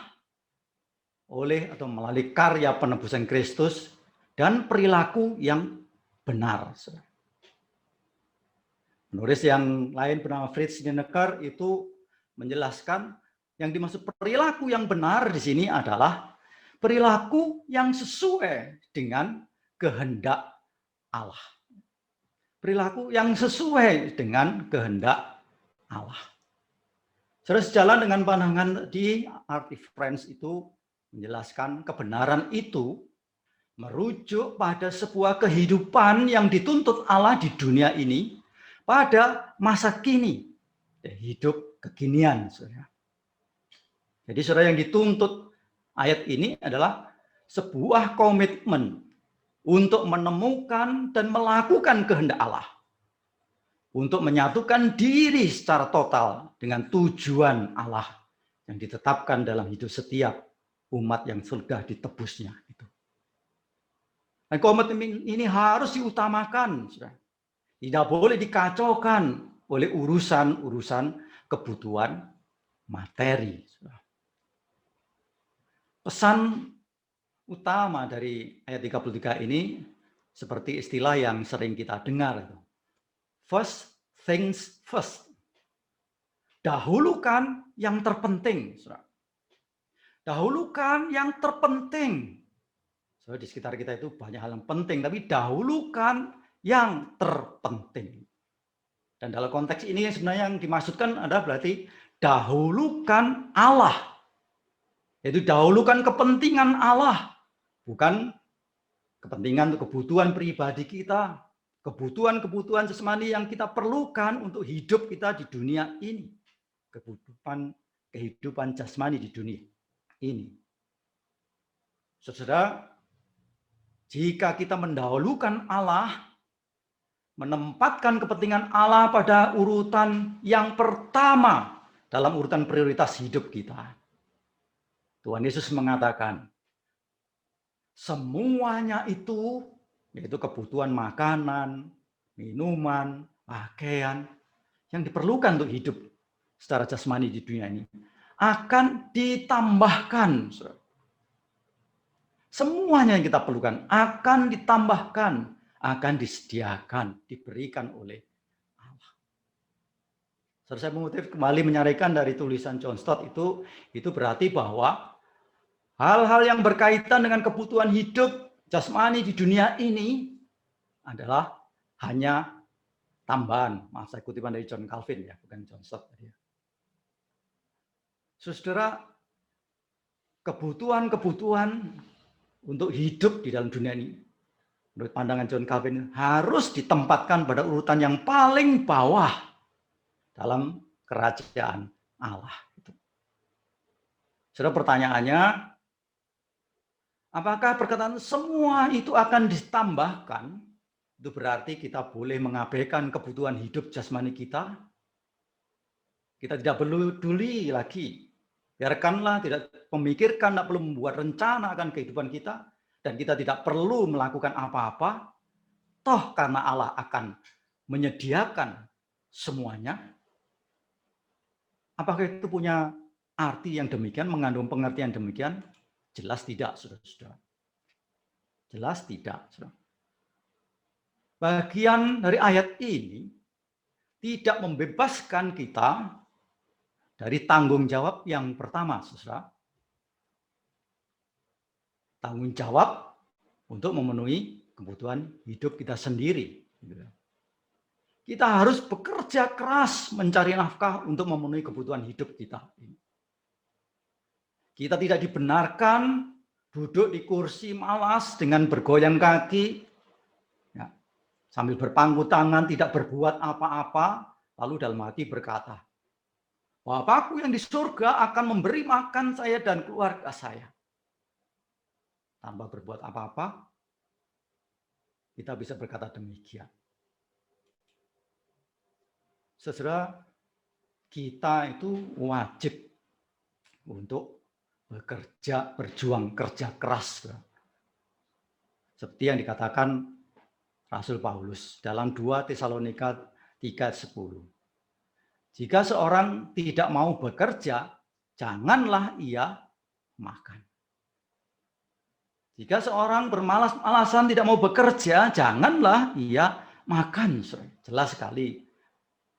oleh atau melalui karya penebusan Kristus dan perilaku yang benar. Penulis yang lain bernama Fritz Nienaker itu menjelaskan yang dimaksud perilaku yang benar di sini adalah perilaku yang sesuai dengan kehendak Allah. Perilaku yang sesuai dengan kehendak Allah. Saudara, sejalan dengan pandangan di Artif Friends itu menjelaskan kebenaran itu merujuk pada sebuah kehidupan yang dituntut Allah di dunia ini pada masa kini. Hidup kekinian. Saudara. Jadi saudara, yang dituntut ayat ini adalah sebuah komitmen untuk menemukan dan melakukan kehendak Allah. Untuk menyatukan diri secara total dengan tujuan Allah yang ditetapkan dalam hidup setiap umat yang sudah ditebusnya. Dan komitmen ini harus diutamakan. Tidak boleh dikacaukan oleh urusan-urusan kebutuhan materi. Pesan utama dari ayat 33 ini seperti istilah yang sering kita dengar. First things first. Dahulukan yang terpenting. Dahulukan yang terpenting. Di sekitar kita itu banyak hal yang penting, tapi dahulukan yang terpenting. Dan dalam konteks ini sebenarnya yang dimaksudkan adalah berarti dahulukan Allah. Yaitu dahulukan kepentingan Allah, bukan kepentingan untuk kebutuhan pribadi kita, kebutuhan-kebutuhan jasmani yang kita perlukan untuk hidup kita di dunia ini. Kehidupan jasmani di dunia ini. Saudara, jika kita mendahulukan Allah, menempatkan kepentingan Allah pada urutan yang pertama dalam urutan prioritas hidup kita, Tuhan Yesus mengatakan, semuanya itu, yaitu kebutuhan makanan, minuman, pakaian, yang diperlukan untuk hidup secara jasmani di dunia ini, akan ditambahkan. Semuanya yang kita perlukan akan ditambahkan, akan disediakan, diberikan oleh Allah. Saya mengutip kembali menyarikan dari tulisan John Stott itu berarti bahwa hal-hal yang berkaitan dengan kebutuhan hidup jasmani di dunia ini adalah hanya tambahan. Saya kutipan dari John Calvin ya, bukan John Stott. Saudara, kebutuhan-kebutuhan untuk hidup di dalam dunia ini, menurut pandangan John Calvin, harus ditempatkan pada urutan yang paling bawah dalam kerajaan Allah. Saudara, pertanyaannya, apakah perkataan semua itu akan ditambahkan? Itu berarti kita boleh mengabaikan kebutuhan hidup jasmani kita? Kita tidak perlu peduli lagi. Biarkanlah, tidak memikirkan, tidak perlu membuat rencana akan kehidupan kita. Dan kita tidak perlu melakukan apa-apa. Toh karena Allah akan menyediakan semuanya. Apakah itu punya arti yang demikian, mengandung pengertian demikian? Jelas tidak, saudara-saudara. Jelas tidak, saudara. Bagian dari ayat ini tidak membebaskan kita dari tanggung jawab yang pertama, saudara. Tanggung jawab untuk memenuhi kebutuhan hidup kita sendiri. Kita harus bekerja keras mencari nafkah untuk memenuhi kebutuhan hidup kita. Kita tidak dibenarkan duduk di kursi malas dengan bergoyang kaki, ya, sambil berpangku tangan, tidak berbuat apa-apa, lalu dalam hati berkata, Bapakku yang di surga akan memberi makan saya dan keluarga saya. Tanpa berbuat apa-apa, kita bisa berkata demikian. Saudara, kita itu wajib untuk bekerja, berjuang, kerja keras. Seperti yang dikatakan Rasul Paulus dalam 2 Tesalonika 3:10. Jika seorang tidak mau bekerja, janganlah ia makan. Jika seorang bermalas-malasan tidak mau bekerja, janganlah ia makan. Jelas sekali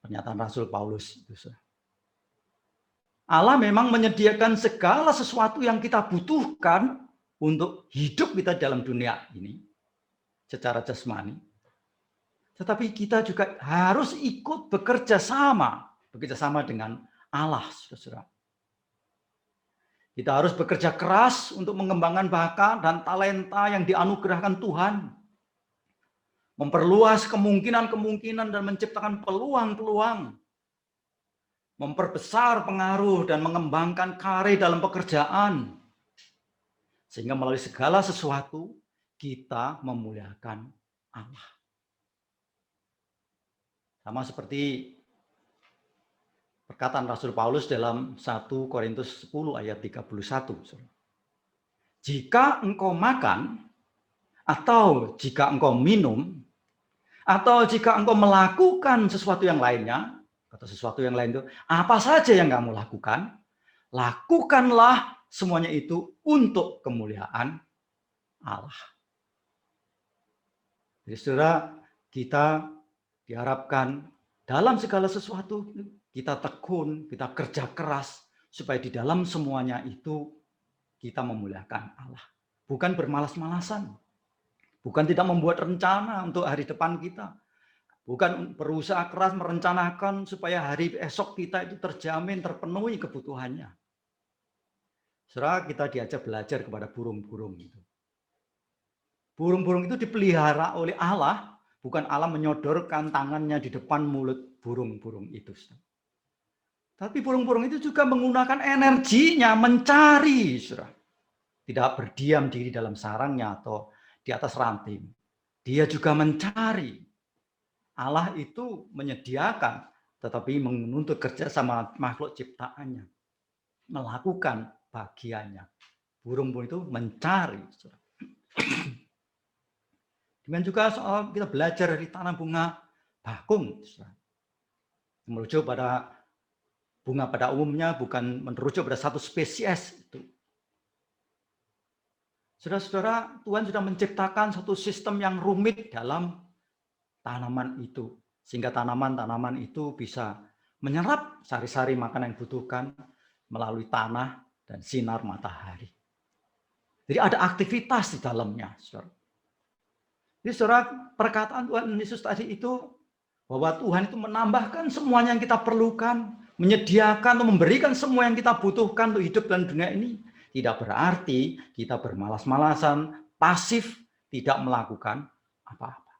pernyataan Rasul Paulus itu. Allah memang menyediakan segala sesuatu yang kita butuhkan untuk hidup kita dalam dunia ini secara jasmani. Tetapi kita juga harus ikut bekerja sama dengan Allah, saudara. Kita harus bekerja keras untuk mengembangkan bakat dan talenta yang dianugerahkan Tuhan. Memperluas kemungkinan-kemungkinan dan menciptakan peluang-peluang. Memperbesar pengaruh dan mengembangkan karir dalam pekerjaan. Sehingga melalui segala sesuatu, kita memuliakan Allah. Sama seperti perkataan Rasul Paulus dalam 1 Korintus 10 ayat 31. Jika engkau makan, atau jika engkau minum, atau jika engkau melakukan sesuatu yang lainnya, kata sesuatu yang lain itu, apa saja yang kamu lakukan, lakukanlah semuanya itu untuk kemuliaan Allah. Jadi saudara, kita diharapkan dalam segala sesuatu, kita tekun, kita kerja keras, supaya di dalam semuanya itu kita memuliakan Allah. Bukan bermalas-malasan, bukan tidak membuat rencana untuk hari depan kita, bukan berusaha keras merencanakan supaya hari esok kita itu terjamin, terpenuhi kebutuhannya. Saudara, kita diajak belajar kepada burung-burung itu. Burung-burung itu dipelihara oleh Allah Bukan Allah menyodorkan tangannya di depan mulut burung-burung itu. Tapi burung-burung itu juga menggunakan energinya mencari, saudara. Tidak berdiam diri dalam sarangnya atau di atas ranting. Dia juga mencari. Allah itu menyediakan, tetapi menuntut kerja sama makhluk ciptaannya. Melakukan bagiannya. Burung-burung itu mencari. Saudara. Demikian juga soal kita belajar dari tanam bunga bakung. Saudara. Merujuk pada bunga pada umumnya, bukan merujuk pada satu spesies itu. Saudara-saudara, Tuhan sudah menciptakan satu sistem yang rumit dalam tanaman itu. Sehingga tanaman-tanaman itu bisa menyerap sari-sari makanan yang dibutuhkan melalui tanah dan sinar matahari. Jadi ada aktivitas di dalamnya. Saudara. Jadi saudara, perkataan Tuhan Yesus tadi itu, bahwa Tuhan itu menambahkan semuanya yang kita perlukan, menyediakan atau memberikan semua yang kita butuhkan untuk hidup dalam dunia ini, tidak berarti kita bermalas-malasan, pasif, tidak melakukan apa-apa.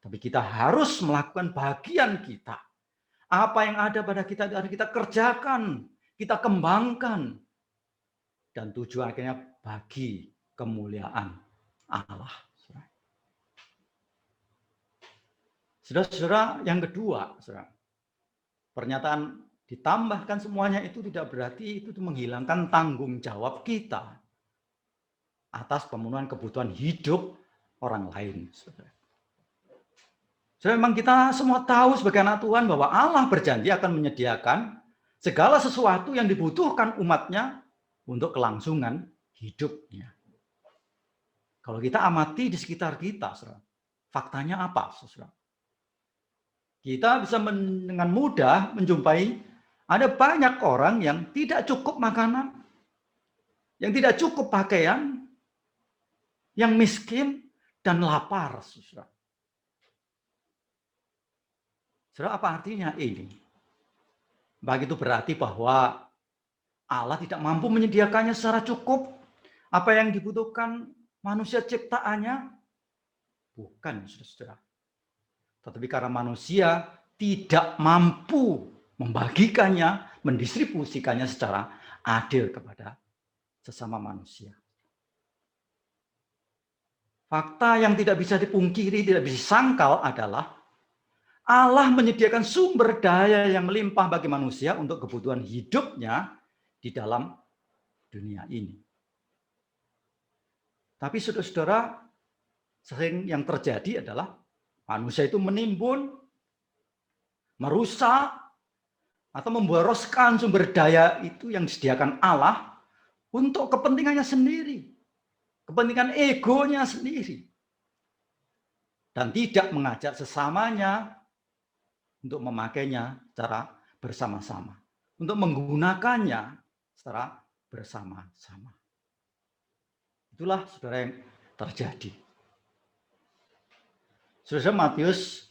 Tapi kita harus melakukan bagian kita. Apa yang ada pada kita harus kita kerjakan, kita kembangkan. Dan tujuan akhirnya bagi kemuliaan Allah. Saudara-saudara, yang kedua, saudara, pernyataan ditambahkan semuanya itu tidak berarti itu menghilangkan tanggung jawab kita atas pemenuhan kebutuhan hidup orang lain. Saudara, memang kita semua tahu sebagai anak Tuhan bahwa Allah berjanji akan menyediakan segala sesuatu yang dibutuhkan umatnya untuk kelangsungan hidupnya. Kalau kita amati di sekitar kita, saudara, faktanya apa, saudara? Kita bisa dengan mudah menjumpai ada banyak orang yang tidak cukup makanan, yang tidak cukup pakaian, yang miskin dan lapar. Saudara, apa artinya ini? Begitu berarti bahwa Allah tidak mampu menyediakannya secara cukup apa yang dibutuhkan manusia ciptaannya? Bukan, saudara. Tetapi karena manusia tidak mampu membagikannya, mendistribusikannya secara adil kepada sesama manusia. Fakta yang tidak bisa dipungkiri, tidak bisa disangkal adalah Allah menyediakan sumber daya yang melimpah bagi manusia untuk kebutuhan hidupnya di dalam dunia ini. Tapi saudara-saudara, sering yang terjadi adalah manusia itu menimbun, merusak, atau memboroskan sumber daya itu yang disediakan Allah untuk kepentingannya sendiri. Kepentingan egonya sendiri. Dan tidak mengajak sesamanya untuk memakainya secara bersama-sama. Untuk menggunakannya secara bersama-sama. Itulah saudara yang terjadi. Saudara, Matius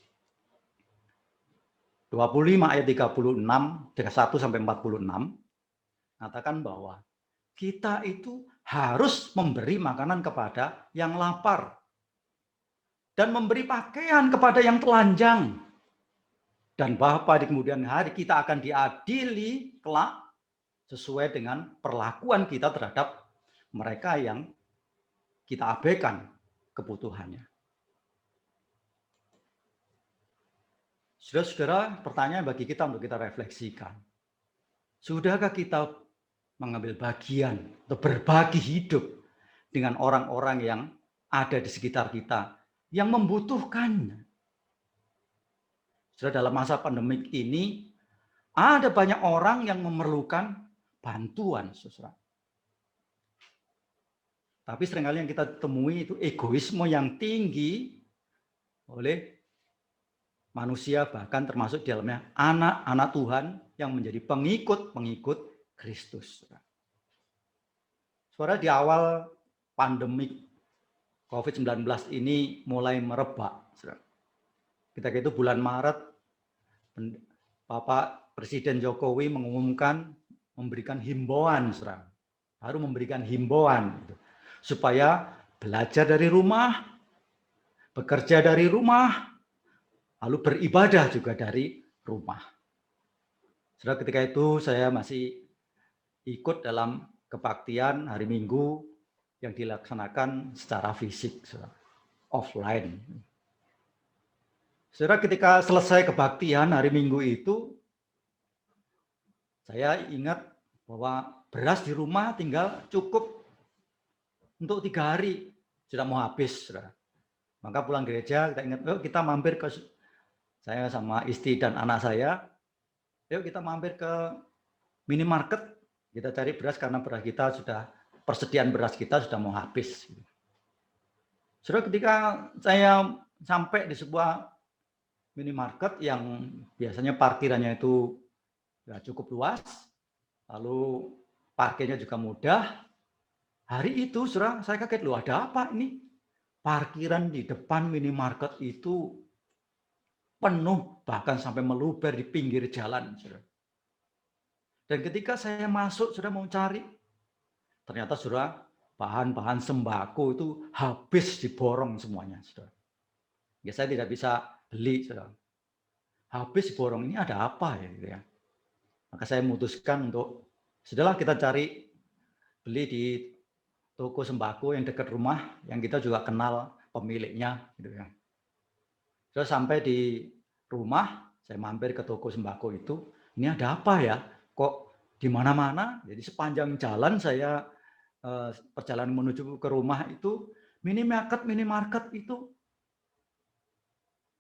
25 ayat 36, 1 sampai 46, katakan bahwa kita itu harus memberi makanan kepada yang lapar dan memberi pakaian kepada yang telanjang. Dan Bapa di kemudian hari kita akan diadili kelak sesuai dengan perlakuan kita terhadap mereka yang kita abaikan kebutuhannya. Saudara-saudara, pertanyaan bagi kita untuk kita refleksikan. Sudahkah kita mengambil bagian atau berbagi hidup dengan orang-orang yang ada di sekitar kita yang membutuhkannya? Saudara, dalam masa pandemik ini ada banyak orang yang memerlukan bantuan, saudara. Tapi seringkali yang kita temui itu egoisme yang tinggi oleh manusia, bahkan termasuk di dalamnya anak-anak Tuhan yang menjadi pengikut-pengikut Kristus. Saudara, di awal pandemik COVID-19 ini mulai merebak. Ketika itu bulan Maret, Bapak Presiden Jokowi mengumumkan memberikan himbauan, baru memberikan himbauan supaya belajar dari rumah, bekerja dari rumah, lalu beribadah juga dari rumah. Saudara, ketika itu saya masih ikut dalam kebaktian hari Minggu yang dilaksanakan secara fisik, saudara, offline. Saudara, ketika selesai kebaktian hari Minggu itu, saya ingat bahwa beras di rumah tinggal cukup untuk 3 hari, sudah mau habis, saudara. Maka pulang gereja kita ingat, yuk kita mampir ke, saya sama istri dan anak saya, yuk kita mampir ke minimarket, kita cari beras karena beras kita sudah, persediaan beras kita sudah mau habis. Saudara, ketika saya sampai di sebuah minimarket yang biasanya parkirannya itu ya cukup luas, lalu parkirnya juga mudah. Hari itu, saudara, saya kaget, loh ada apa ini? Parkiran di depan minimarket itu penuh, bahkan sampai meluber di pinggir jalan, saudara. Dan ketika saya masuk, saudara, mau cari, ternyata, saudara, bahan-bahan sembako itu habis diborong semuanya, saudara. Ya, saya tidak bisa beli, saudara. Habis diborong, ini ada apa ya, gitu ya. Maka saya memutuskan untuk, sudahlah kita cari, beli di toko sembako yang dekat rumah, yang kita juga kenal pemiliknya, gitu ya. Terus sampai di rumah, saya mampir ke toko sembako itu, ini ada apa ya? Kok di mana-mana? Jadi sepanjang jalan saya perjalanan menuju ke rumah itu, minimarket itu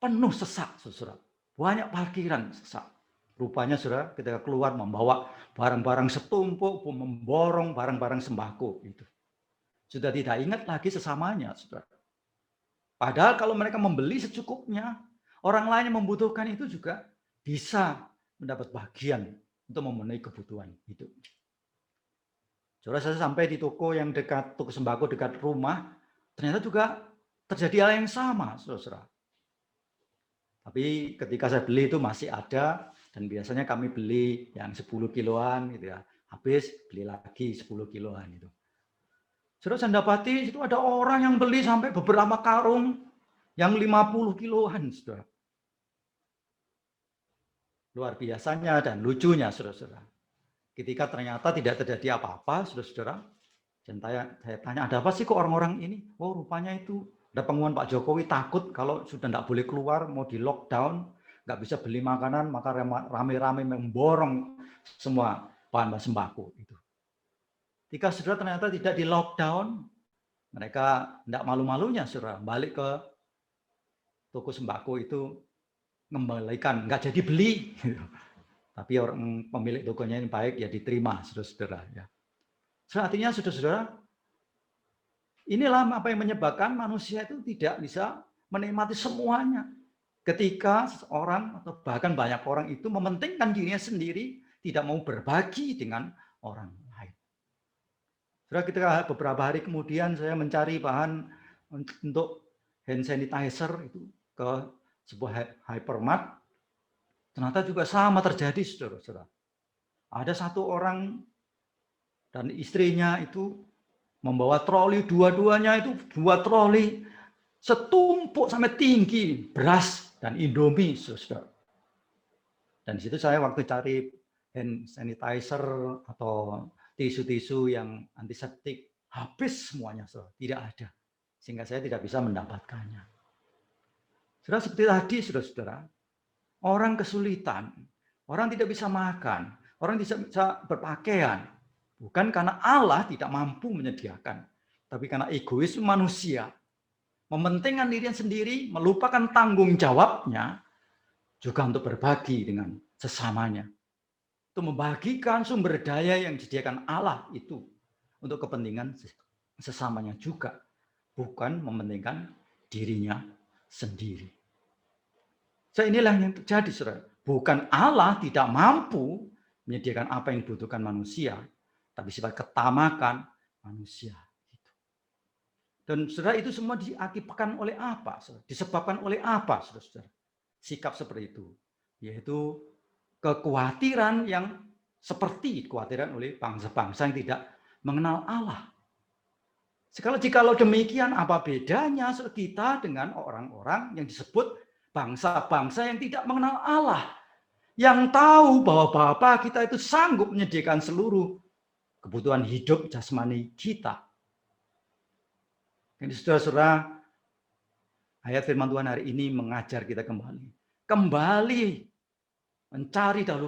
penuh sesak, saudara. Banyak parkiran sesak. Rupanya, saudara, ketika keluar membawa barang-barang setumpuk, memborong barang-barang sembako itu. Sudah tidak ingat lagi sesamanya, saudara. Padahal kalau mereka membeli secukupnya, orang lain yang membutuhkan itu juga bisa mendapat bagian untuk memenuhi kebutuhan hidup. Saudara, saya sampai di toko yang dekat, toko sembako dekat rumah, ternyata juga terjadi hal yang sama, saudara. Tapi ketika saya beli itu masih ada, dan biasanya kami beli yang 10 kiloan gitu ya. Habis beli lagi 10 kiloan itu. Saudara, saya dapati itu ada orang yang beli sampai beberapa karung yang 50 kiloan, saudara. Luar biasanya dan lucunya, saudara-saudara. Ketika ternyata tidak terjadi apa-apa, saudara-saudara, saya tanya, ada apa sih kok orang-orang ini? Oh, rupanya itu ada pengumuman Pak Jokowi takut kalau sudah tidak boleh keluar, mau di lockdown, nggak bisa beli makanan, maka rame-rame memborong semua bahan-bahan sembako itu. Ketika saudara ternyata tidak di lockdown, mereka tidak malu-malunya, saudara, balik ke toko sembako itu, mengembalikan, nggak jadi beli. Tapi orang pemilik tokonya ini baik, ya diterima, saudara-saudara. Ya. Artinya, saudara-saudara, inilah apa yang menyebabkan manusia itu tidak bisa menikmati semuanya. Ketika seseorang atau bahkan banyak orang itu mementingkan dirinya sendiri, tidak mau berbagi dengan orang lain. Saudara, ketika beberapa hari kemudian saya mencari bahan untuk hand sanitizer itu ke sebuah hypermart, ternyata juga sama terjadi, saudara-saudara. Ada satu orang dan istrinya itu membawa troli, dua-duanya itu 2 troli, setumpuk sampai tinggi, beras dan Indomie, saudara. Dan di situ saya waktu cari hand sanitizer atau tisu-tisu yang antiseptik, habis semuanya, saudara. Tidak ada. Sehingga saya tidak bisa mendapatkannya. Saudara, seperti tadi, saudara-saudara, orang kesulitan, orang tidak bisa makan, orang tidak bisa berpakaian, bukan karena Allah tidak mampu menyediakan, tapi karena egois manusia, mementingkan dirinya sendiri, melupakan tanggung jawabnya, juga untuk berbagi dengan sesamanya. Untuk membagikan sumber daya yang disediakan Allah itu untuk kepentingan sesamanya juga, bukan mementingkan dirinya sendiri. Inilah yang terjadi, saudara. Bukan Allah tidak mampu menyediakan apa yang dibutuhkan manusia, tapi sifat ketamakan manusia. Dan saudara, itu semua diakibatkan oleh apa? Saudara? Disebabkan oleh apa, saudara? Sikap seperti itu, yaitu kekhawatiran yang seperti kekhawatiran oleh bangsa-bangsa yang tidak mengenal Allah. Jikalau demikian, apa bedanya kita dengan orang-orang yang disebut bangsa-bangsa yang tidak mengenal Allah, yang tahu bahwa Bapa kita itu sanggup menyediakan seluruh kebutuhan hidup jasmani kita. Jadi saudara-saudara, ayat firman Tuhan hari ini mengajar kita kembali mencari dahulu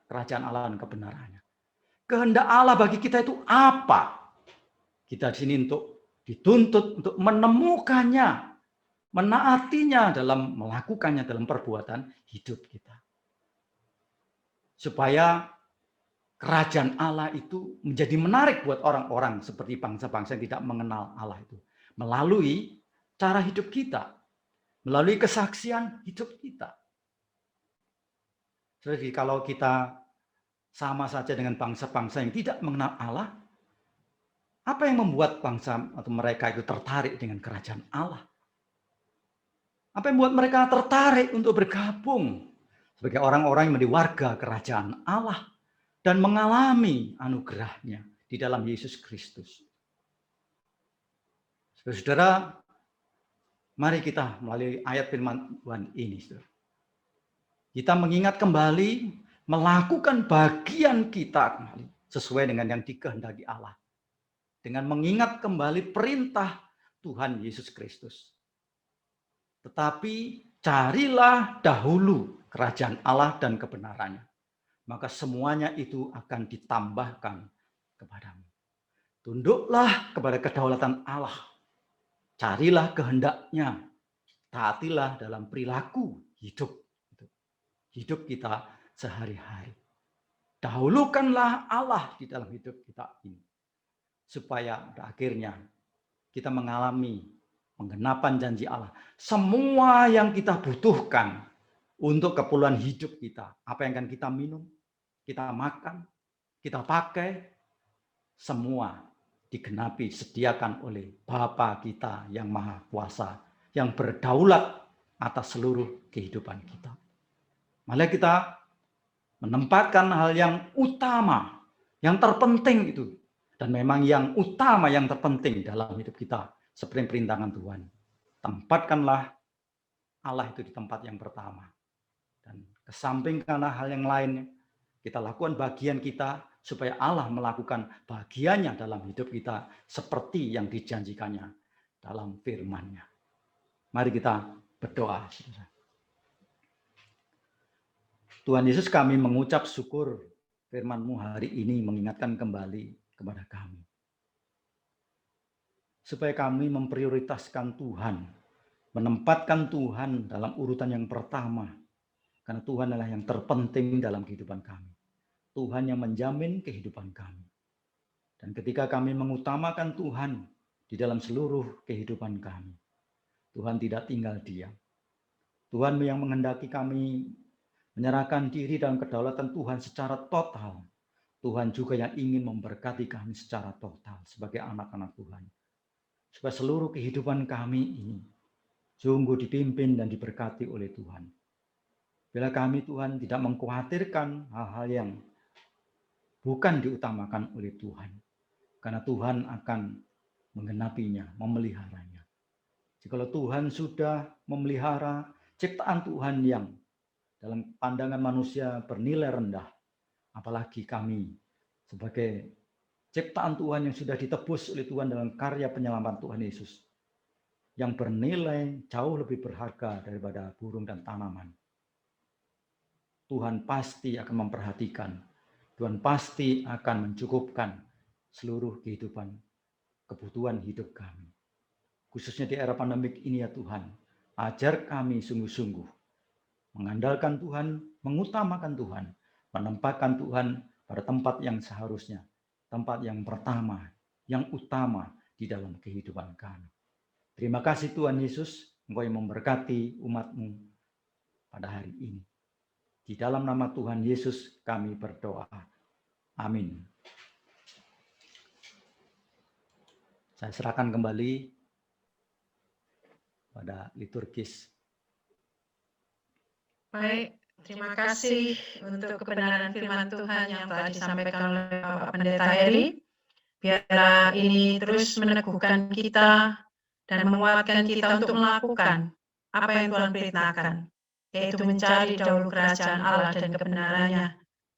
kerajaan Allah dan kebenarannya. Kehendak Allah bagi kita itu apa? Kita di sini untuk dituntut untuk menemukannya, menaatinya dalam melakukannya dalam perbuatan hidup kita. Supaya kerajaan Allah itu menjadi menarik buat orang-orang seperti bangsa-bangsa yang tidak mengenal Allah itu. Melalui cara hidup kita, melalui kesaksian hidup kita. Jadi kalau kita sama saja dengan bangsa-bangsa yang tidak mengenal Allah, apa yang membuat bangsa atau mereka itu tertarik dengan kerajaan Allah? Apa yang membuat mereka tertarik untuk bergabung sebagai orang-orang yang menjadi warga kerajaan Allah dan mengalami anugerahnya di dalam Yesus Kristus? Saudara, mari kita melalui ayat firman Tuhan ini, saudara, kita mengingat kembali, melakukan bagian kita kembali sesuai dengan yang dikehendaki Allah. Dengan mengingat kembali perintah Tuhan Yesus Kristus. Tetapi carilah dahulu kerajaan Allah dan kebenarannya. Maka semuanya itu akan ditambahkan kepadamu. Tunduklah kepada kedaulatan Allah. Carilah kehendaknya. Taatilah dalam perilaku hidup. Hidup kita sehari-hari. Dahulukanlah Allah di dalam hidup kita ini. Supaya pada akhirnya kita mengalami penggenapan janji Allah. Semua yang kita butuhkan untuk keperluan hidup kita. Apa yang akan kita minum, kita makan, kita pakai. Semua digenapi, sediakan oleh Bapa kita yang Maha Kuasa. Yang berdaulat atas seluruh kehidupan kita. Malah kita menempatkan hal yang utama, yang terpenting itu. Dan memang yang utama, yang terpenting dalam hidup kita. Seperti perintahan Tuhan. Tempatkanlah Allah itu di tempat yang pertama. Dan kesampingkanlah hal yang lainnya. Kita lakukan bagian kita supaya Allah melakukan bagiannya dalam hidup kita. Seperti yang dijanjikannya dalam firman-Nya. Mari kita berdoa. Tuhan Yesus, kami mengucap syukur firman-Mu hari ini mengingatkan kembali kepada kami. Supaya kami memprioritaskan Tuhan, menempatkan Tuhan dalam urutan yang pertama. Karena Tuhan adalah yang terpenting dalam kehidupan kami. Tuhan yang menjamin kehidupan kami. Dan ketika kami mengutamakan Tuhan di dalam seluruh kehidupan kami, Tuhan tidak tinggal diam. Tuhan yang menghendaki kami menyerahkan diri dalam kedaulatan Tuhan secara total. Tuhan juga yang ingin memberkati kami secara total sebagai anak-anak Tuhan. Supaya seluruh kehidupan kami ini sungguh dipimpin dan diberkati oleh Tuhan. Bila kami Tuhan tidak mengkhawatirkan hal-hal yang bukan diutamakan oleh Tuhan. Karena Tuhan akan menggenapinya, memeliharanya. Jikalau Tuhan sudah memelihara ciptaan Tuhan yang dalam pandangan manusia bernilai rendah, apalagi kami sebagai ciptaan Tuhan yang sudah ditebus oleh Tuhan dalam karya penyelamat Tuhan Yesus, yang bernilai jauh lebih berharga daripada burung dan tanaman. Tuhan pasti akan memperhatikan, Tuhan pasti akan mencukupkan seluruh kehidupan, kebutuhan hidup kami. Khususnya di era pandemik ini ya Tuhan, ajar kami sungguh-sungguh mengandalkan Tuhan, mengutamakan Tuhan, menempatkan Tuhan pada tempat yang seharusnya, tempat yang pertama, yang utama di dalam kehidupan kami. Terima kasih Tuhan Yesus, Engkau yang memberkati umat-Mu pada hari ini. Di dalam nama Tuhan Yesus kami berdoa. Amin. Saya serahkan kembali pada liturgis. Baik, terima kasih untuk kebenaran firman Tuhan yang telah disampaikan oleh Bapak Pendeta Heri. Biarlah ini terus meneguhkan kita dan menguatkan kita untuk melakukan apa yang Tuhan perintahkan, yaitu mencari dahulu kerajaan Allah dan kebenarannya.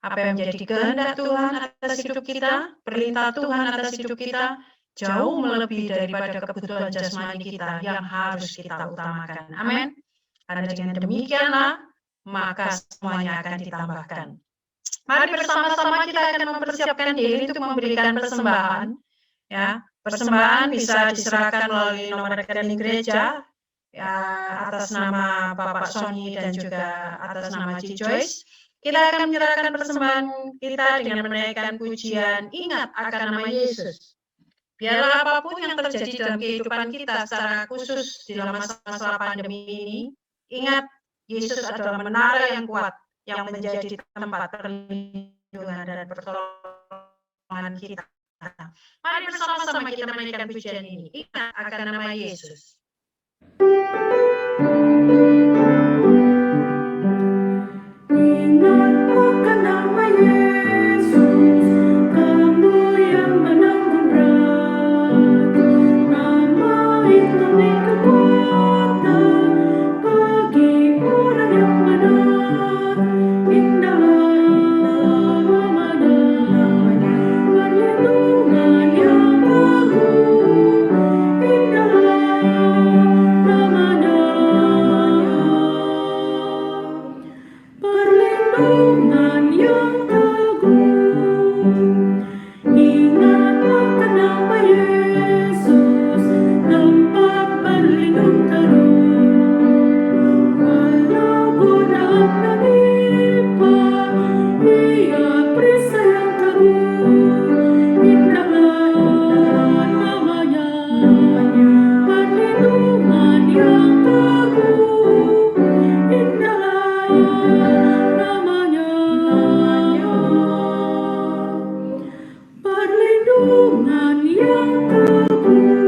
Apa yang menjadi kehendak Tuhan atas hidup kita, perintah Tuhan atas hidup kita, jauh melebihi daripada kebutuhan jasmani kita yang harus kita utamakan. Amin. Karena dengan demikianlah, maka semuanya akan ditambahkan. Mari bersama-sama kita akan mempersiapkan diri untuk memberikan persembahan. Ya, persembahan bisa diserahkan melalui nomor rekening gereja, ya, atas nama Bapak Sony dan juga atas nama Ci Joyce. Kita akan menyerahkan persembahan kita dengan menaikkan pujian, ingat akan nama Yesus. Biarlah apapun yang terjadi dalam kehidupan kita secara khusus di dalam masa-masa pandemi ini, ingat Yesus adalah menara yang kuat yang menjadi tempat perlindungan dan pertolongan kita. Mari bersama-sama kita menaikkan pujian ini, ingat akan nama Yesus. Ingat akan nama Yesus, kamu yang menanggung berat. Nama itu kekuatan bagi orang yang benar. Indahlah namanya, perlindungan yang agung. Indahlah namanya. Perlindungan yang agung, ingat akan nama Yesus, tempat berlindung teduh. Walaupun apa menimpa, Ia perisai yang teguh. Indahlah namanya, perlindungan yang agung. Indahlah namanya, perlindungan yang agung.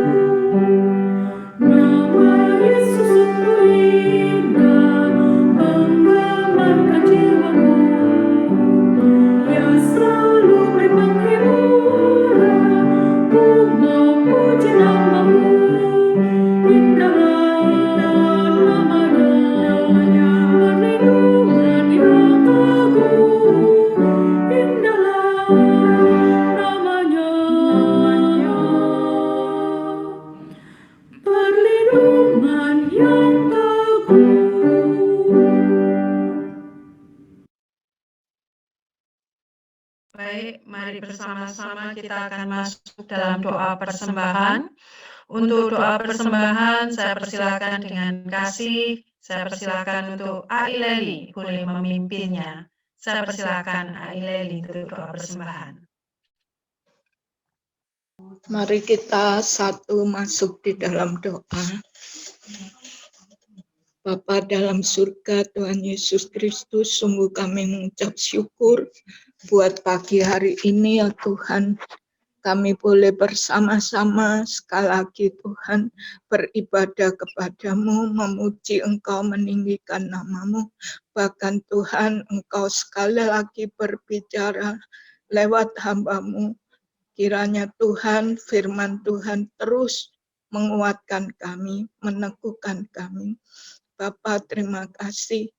Nama Yesus sungguh indah, menggambarkan jiwaku. Ia selalu beri penghiburan, ku memuji nama-Mu. Indahlah namanya, perlindungan yang agung. Indahlah namanya, perlindungan yang agung. Baik, mari bersama-sama kita akan masuk dalam doa persembahan. Untuk doa persembahan, saya persilakan dengan kasih. Saya persilakan untuk Aileli boleh memimpinnya. Saya persilakan Aileli untuk doa persembahan. Mari kita satu masuk di dalam doa. Bapa dalam surga, Tuhan Yesus Kristus, sungguh kami mengucap syukur buat pagi hari ini ya Tuhan. Kami boleh bersama-sama sekali lagi Tuhan beribadah kepadamu, memuji Engkau, meninggikan nama-Mu. Bahkan Tuhan Engkau sekali lagi berbicara lewat hamba-Mu. Kiranya Tuhan, firman Tuhan terus menguatkan kami, meneguhkan kami. Bapa, terima kasih.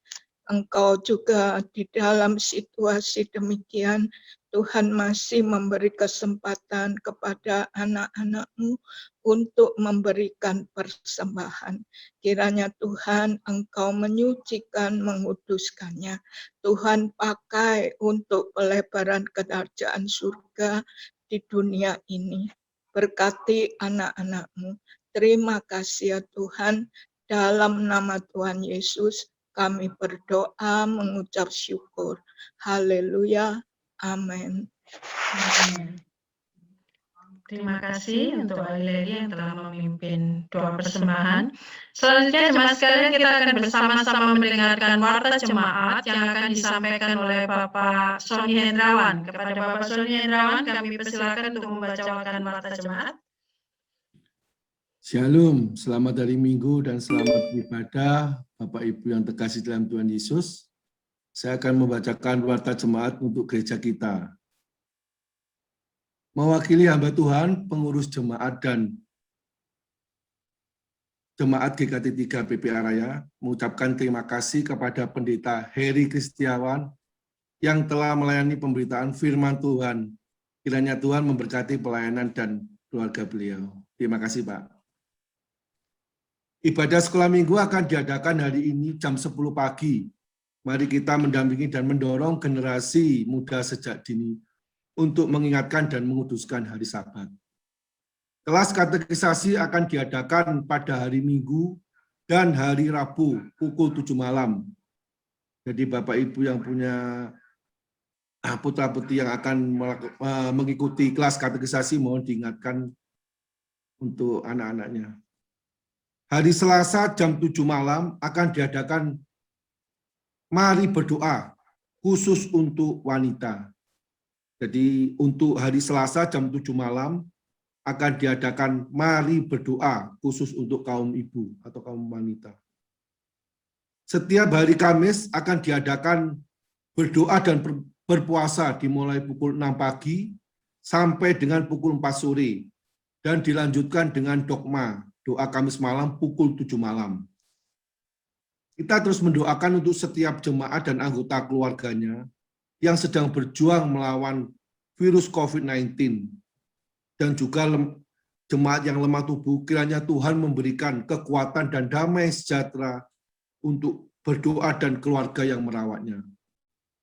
Engkau juga di dalam situasi demikian, Tuhan masih memberi kesempatan kepada anak-anak-Mu untuk memberikan persembahan. Kiranya Tuhan Engkau menyucikan, menguduskannya. Tuhan pakai untuk pelebaran kerajaan surga di dunia ini. Berkati anak-anak-Mu. Terima kasih ya Tuhan. Dalam nama Tuhan Yesus kami berdoa mengucap syukur. Haleluya. Amin. Terima kasih untuk Aileli yang telah memimpin doa persembahan. Selanjutnya jemaat sekalian, kita akan bersama-sama mendengarkan warta jemaat yang akan disampaikan oleh Bapak Sony Hendrawan. Kepada Bapak Sony Hendrawan, kami persilakan untuk membacakan warta jemaat. Shalom, selamat hari Minggu dan selamat beribadah Bapak Ibu yang terkasih dalam Tuhan Yesus. Saya akan membacakan warta jemaat untuk gereja kita. Mewakili hamba Tuhan, pengurus jemaat dan Jemaat GKT 3 PPA Raya mengucapkan terima kasih kepada Pendeta Heri Kristiawan yang telah melayani pemberitaan firman Tuhan. Kiranya Tuhan memberkati pelayanan dan keluarga beliau. Terima kasih, Pak. Ibadah sekolah minggu akan diadakan hari ini jam 10 pagi. Mari kita mendampingi dan mendorong generasi muda sejak dini untuk mengingatkan dan menguduskan hari Sabat. Kelas katekisasi akan diadakan pada hari Minggu dan hari Rabu pukul 7 malam. Jadi Bapak Ibu yang punya putra-putri yang akan mengikuti kelas katekisasi mohon diingatkan untuk anak-anaknya. Hari Selasa jam 7 malam akan diadakan Mari Berdoa khusus untuk wanita. Jadi untuk hari Selasa jam 7 malam akan diadakan Mari Berdoa khusus untuk kaum ibu atau kaum wanita. Setiap hari Kamis akan diadakan berdoa dan berpuasa dimulai pukul 6 pagi sampai dengan pukul 4 sore dan dilanjutkan dengan dogma, doa Kamis malam pukul 7 malam. Kita terus mendoakan untuk setiap jemaat dan anggota keluarganya yang sedang berjuang melawan virus COVID-19 dan juga jemaat yang lemah tubuh, kiranya Tuhan memberikan kekuatan dan damai sejahtera untuk berdoa dan keluarga yang merawatnya.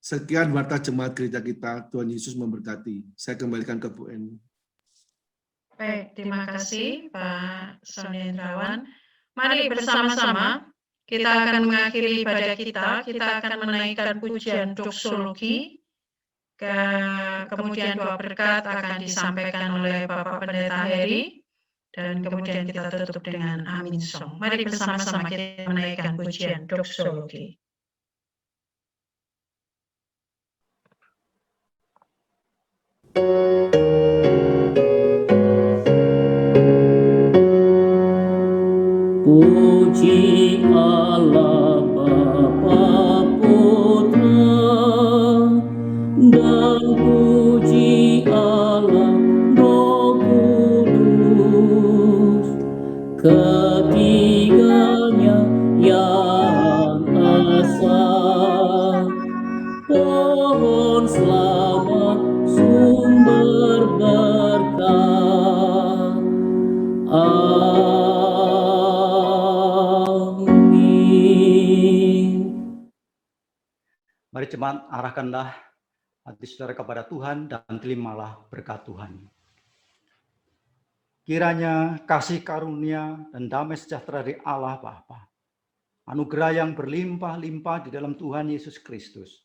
Sekian warta jemaat gereja kita, Tuhan Yesus memberkati. Saya kembalikan ke Bu Eni. Baik, terima kasih Pak Sony Indrawan. Mari bersama-sama kita akan mengakhiri ibadah kita. Kita akan menaikkan pujian doksologi. Kemudian doa berkat akan disampaikan oleh Bapak Pendeta Heri, dan kemudian kita tutup dengan Amin Song. Mari bersama-sama kita menaikkan pujian doksologi. Puji Allah Bapa Putra dan puji Allah Roh Kudus, ketiganya yang esa. Pohon selamat sumber berkat. Mari jemaat arahkanlah hati saudara kepada Tuhan dan terimalah berkat Tuhan. Kiranya kasih karunia dan damai sejahtera dari Allah Bapa, anugerah yang berlimpah-limpah di dalam Tuhan Yesus Kristus,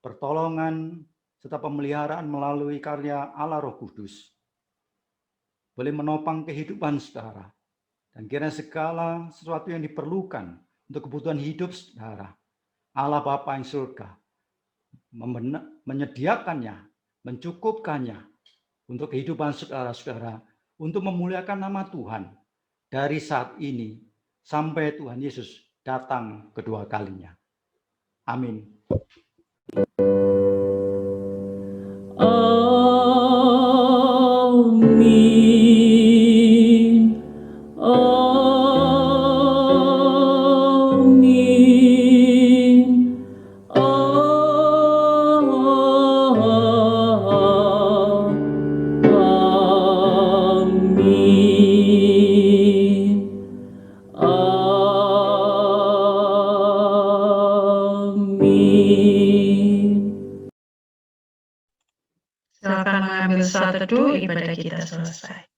pertolongan serta pemeliharaan melalui karya Allah Roh Kudus, boleh menopang kehidupan saudara, dan kiranya segala sesuatu yang diperlukan untuk kebutuhan hidup saudara, Allah Bapa yang surga menyediakannya, mencukupkannya untuk kehidupan saudara-saudara, untuk memuliakan nama Tuhan dari saat ini sampai Tuhan Yesus datang kedua kalinya. Amin. Amin. Silakan mengambil saat teduh, ibadah kita selesai.